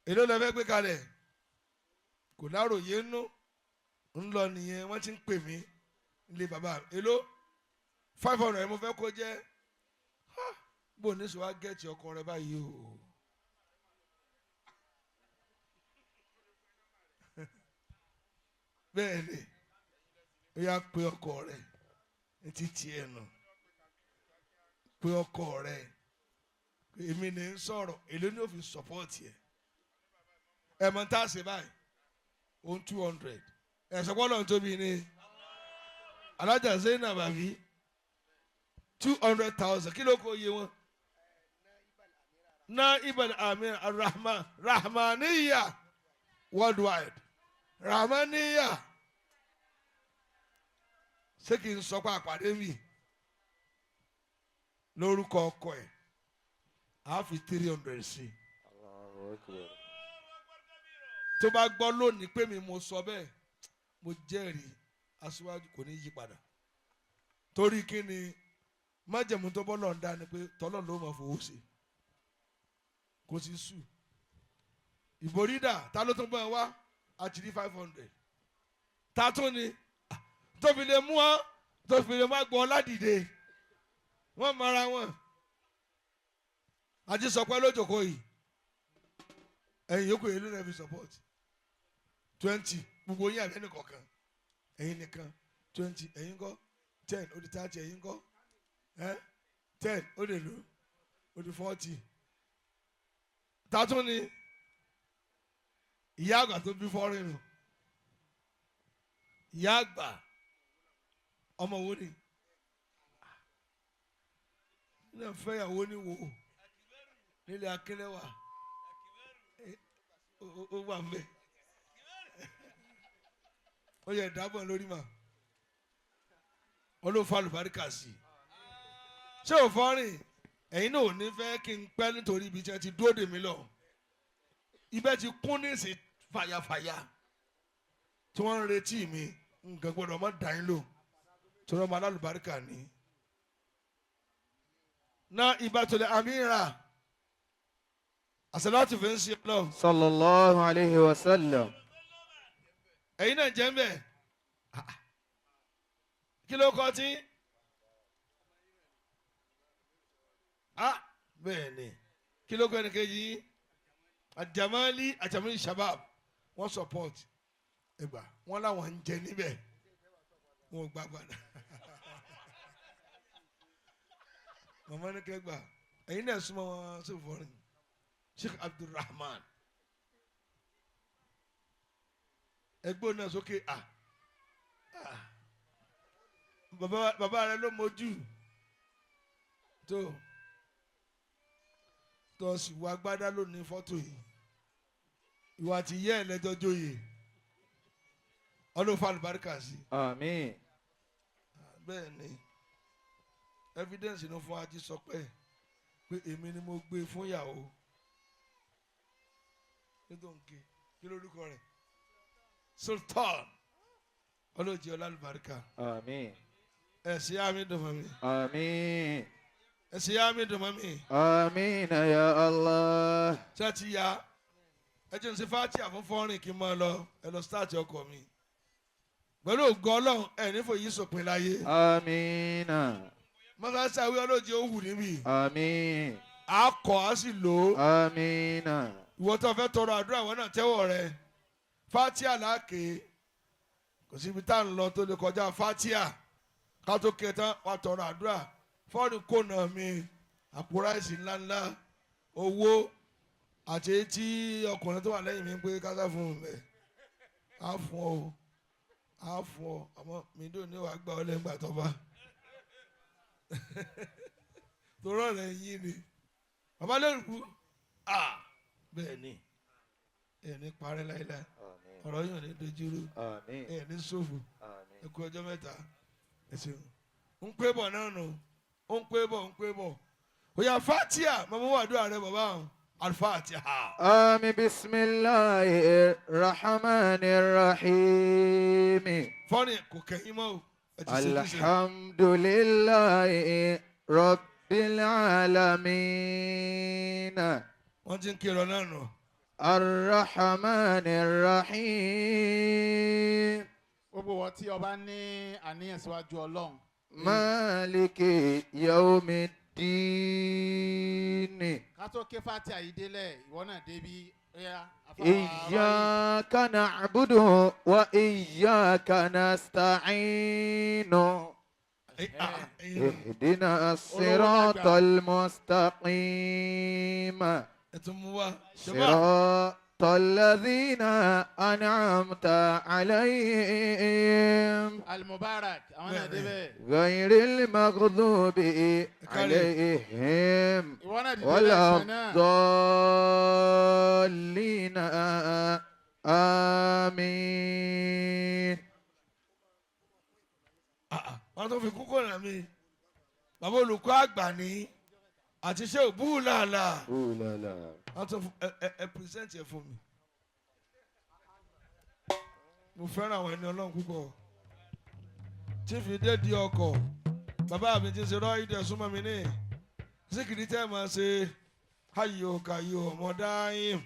èló lọ fẹ́ gbé kalẹ̀ kò láròyé nú ń lọ nìyẹn wọ́n ti ń pè mí ilé bàbá èló 500 mo fẹ́ kó jẹ́ bó ní sọ wá gẹ̀ẹ́tì ọkọ rẹ báyìí o. bẹ́ẹ̀ ni ó yá pé ọkọ rẹ etí tiẹ̀ nù pé ọkọ rẹ èmi ní ń sọ̀rọ̀ èló ni ó fi sọ́pọ́ọ̀tì ẹ̀ mọ̀ tá a ṣe báyìí ohun 200 ẹ̀sọ́ pọ́lọ̀ tóbi ni alájà Zainab àbí 200,000 kí ló kó iye wọn Naija Amir Rahmoniyyah worldwide Rahmoniyyah ṣé kí n sọ pé àpàdé mi lórúkọ ọkọ ẹ̀ á fi 300 sí tó bá gbọ́ lónìí pé mi mo sọ bẹ́ẹ̀ mo jẹ́rìí aṣíwájú kò ní yí padà torí kí ni májẹ̀mú tó bọ́ lọ́n dá ni pé tọ́lọ́ ló máa fowó sí kò sí sùn ìborídà ta ló tún bọ́ ẹ wá àti ní 500 ta tún ni tó fi lè mú ọ tó fi lè má gbọ́ ládìde wọ́n mara wọn àti sọpẹ́ lójoko yìí ẹ̀yin yòókù yìí ló lè fi support 20 gbogbo yín àbẹ́ni kọ̀ọ̀kan ẹ̀yin nìkan 20 ẹ̀yin kọ́ 10 ó di 30 ẹ̀yin kọ́ 10 ó lè lò ó di 40 tààtún ni ìyá àgbà tó bí fọ́rin nù ìyá àgbà ọmọ wo ni ilé ìfẹ́yàwó ni wò nílé akínlẹ́wà ó wà mẹ́ ó yẹ ìdábọ̀ lórí mà olóòfà àlùbáríkà sí ṣé ò fọ́rin ẹ̀yin náà ò ní fẹ́ kí n pẹ́ nítorí ibi tí ẹ ti dúró dè mí lọ ibẹ̀ ti kún ní ìsìn fàyàfàyà tí wọ́n ń retí mi nǹkan gbọ́dọ̀ má dà yín lò torí ọmọ alálùbáríkà ní. ná ìbátòlẹ̀ àmìrà àṣàlátù fẹ́ ń ṣe lọ. sallallahu alayhi wa sallam. ẹ̀yin náà jẹ́ ń bẹ̀ kí ló kọ́ tí. bẹ́ẹ̀ ni kí ló kọ́ ẹnì kejì yín àjàmálí àjàmálí shabab wọ́n support ẹgbà wọ́n láwọn ń jẹ níbẹ̀ wọ́n gbà padà màmá ní kẹgbà ẹ̀yin náà súnmọ́ wọn sí fọ́rin Sheikh Abdulrahman ẹgbẹ́ náà sókè bàbá rẹ ló mójú tó sì wá gbádá lónìí fọ́tò yìí ìwà àti yẹ́ ẹ̀ lẹ́jọ́ jóye ọlọ́fà àlùbáríkà sí. àmín. bẹ́ẹ̀ ni evidence ló fún ají sọ pé èmi ni mo gbé fún ìyàwó nítorí kí lórúkọ rẹ̀ Sultan ọlọ́jì ọlálùbáríkà. àmín. ẹ̀ sí àmì dùn mọ́ mi. àmín. ẹ̀ sí àmì dùn mọ́ mi. àmín ya Allah. ṣé ti ya ẹ jẹ́ n ṣe fáàtì àfọ́fọ́rin kí n máa lọ ẹ lọ sítáàtì ọkọ mi pẹ̀lú ògo Ọlọ́run ẹ̀ nífò yìí sòpin láyé. àmín. mọ́sáàsì àwí ọlọ́jì ó wù níbí. àmín. a kọ̀ á sì lò ó. àmín. ìwọ tó fẹ́ tọrọ àdúrà wọn náà tẹ́wọ̀ rẹ fátíà làákè kò síbi tá à ń lọ tó lè kọjá fátíà ká tó ké tán wà tọrọ àdúrà fọ́ọ̀nù kónà mi àpò ráìsì ńláńlá owó àti etí ọkùnrin tó wà lẹ́yìn mi ń pé kásá fún un bẹ́ẹ̀ á fún ọ àmọ́ mi dùn ní wàá gbà ọ lẹ́gbà tó bá torọ́ rẹ̀ yín ni bàbá lórúkú bẹ́ẹ̀ ni ẹ̀ ní parẹ́ láíláí ọ̀rọ̀ yóò ní dojúrú ẹ̀ ní ṣòfò ẹ kú ọjọ́ mẹ́ta ẹ ṣeun ń pé bọ̀ náà nù ó ń pé bọ̀ ó yá fatia mọ̀mọ́ wàdúrà rẹ bàbá àwọn Al-Fatiha. آمين بسم الله الرحمن الرحيم Fọ́nì kò kẹ́yìn mọ́ o. Ẹ ti ṣe ojúṣe. الحمد لله رب العالمين Wọ́n ti ń kírun náà nù. الرحمن الرحيم gbogbo wọn tí ọba ní àníyàn síwájú Ọlọ́run. مالك يوم الدين ká tó ké fati àyídélẹ̀ ìwọ náà débi ẹ̀yà إياك نعبد وإياك نستعين اهدنا الصراط المستقيم Ẹ tún mú wá. صراط الذين أنعمت عليهم Al-Mubarak àwọn náà débẹ̀. غير المغضوب عليهم ìwọ náà dìde ولا lẹ́sẹ̀ náà. الضالين آمين Wọ́n tún fi kúkú rẹ̀ mi. Bàbá olùkọ́ àgbà ní àti ṣé òbú làlà. Wọ́n tún ẹ pírẹsẹ̀ntì ẹ̀ fún mi. Mo fẹ́ràn àwọn ẹni Ọlọ́run púpọ̀. Tí fi dé di ọkọ̀. Bàbá mi ti ṣe rọ́ ìdẹ̀ súnmọ́ mi ní. Síkìrì tẹ́ máa ṣe ayò kàyò mọ̀dáyìm.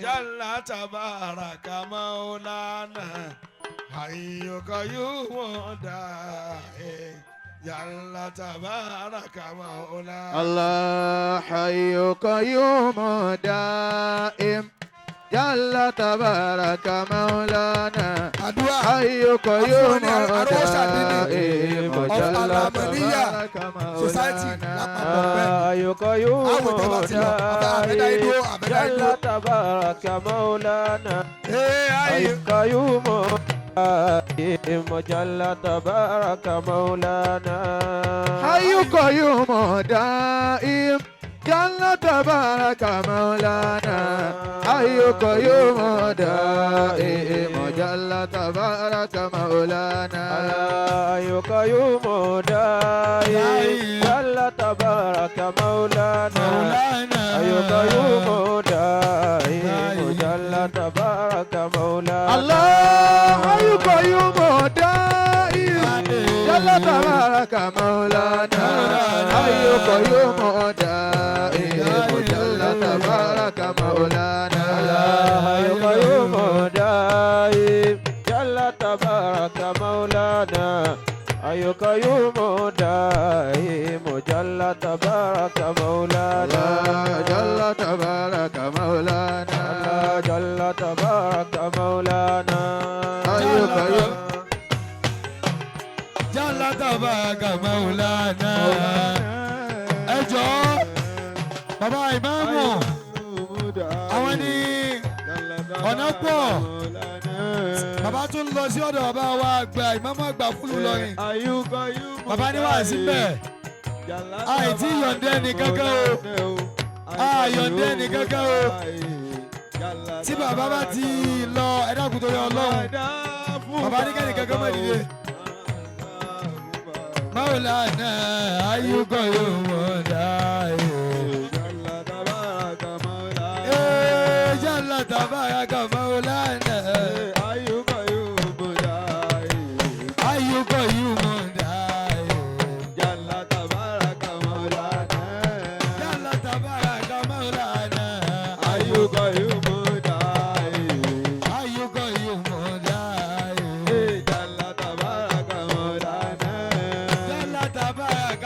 Jalla tabaraka maulana. Ayò kàyò mọ̀dáyìm. Jalla tabaraka maulana. الله حي قيوم دائم جل تبارك مولانا حي قيوم دائم جل تبارك مولانا حي قيوم دائم جل تبارك مولانا حي قيوم دائم جل تبارك مولانا حي قيوم دائم جل تبارك مولانا حي قيوم دائم جل تبارك مولانا حي قيوم دائم جل تبارك مولانا حي قيوم دائم جل تبارك مولانا الله حي قيوم دائم جل تبارك مولانا حي قيوم دائم جل تبارك مولانا حي قيوم دائم جل تبارك مولانا حي قيوم دائم جل تبارك مولانا جل تبارك مولانا جل تبارك مولانا حي قيوم Jalla tabaraka maulana. Ẹ jọ̀ọ́ bàbá ìmáàmù àwọn ní ọ̀nà pọ̀. Bàbá tún lọ sí ọ̀dọ̀ bàbá wa àgbà ìmáàmù àgbà fúlù lọ́rin. Bàbá ní wàá sí bẹ́ẹ̀. Àìtí yọ̀ǹdẹ́ ní kankan o. Àyọ̀ǹdẹ́ ní kankan o. Tí bàbá bá ti lọ ẹ dákun torí Ọlọ́run. Bàbá ní kẹ́ni kankan mọ̀ nílé. Maulana ayuko yomo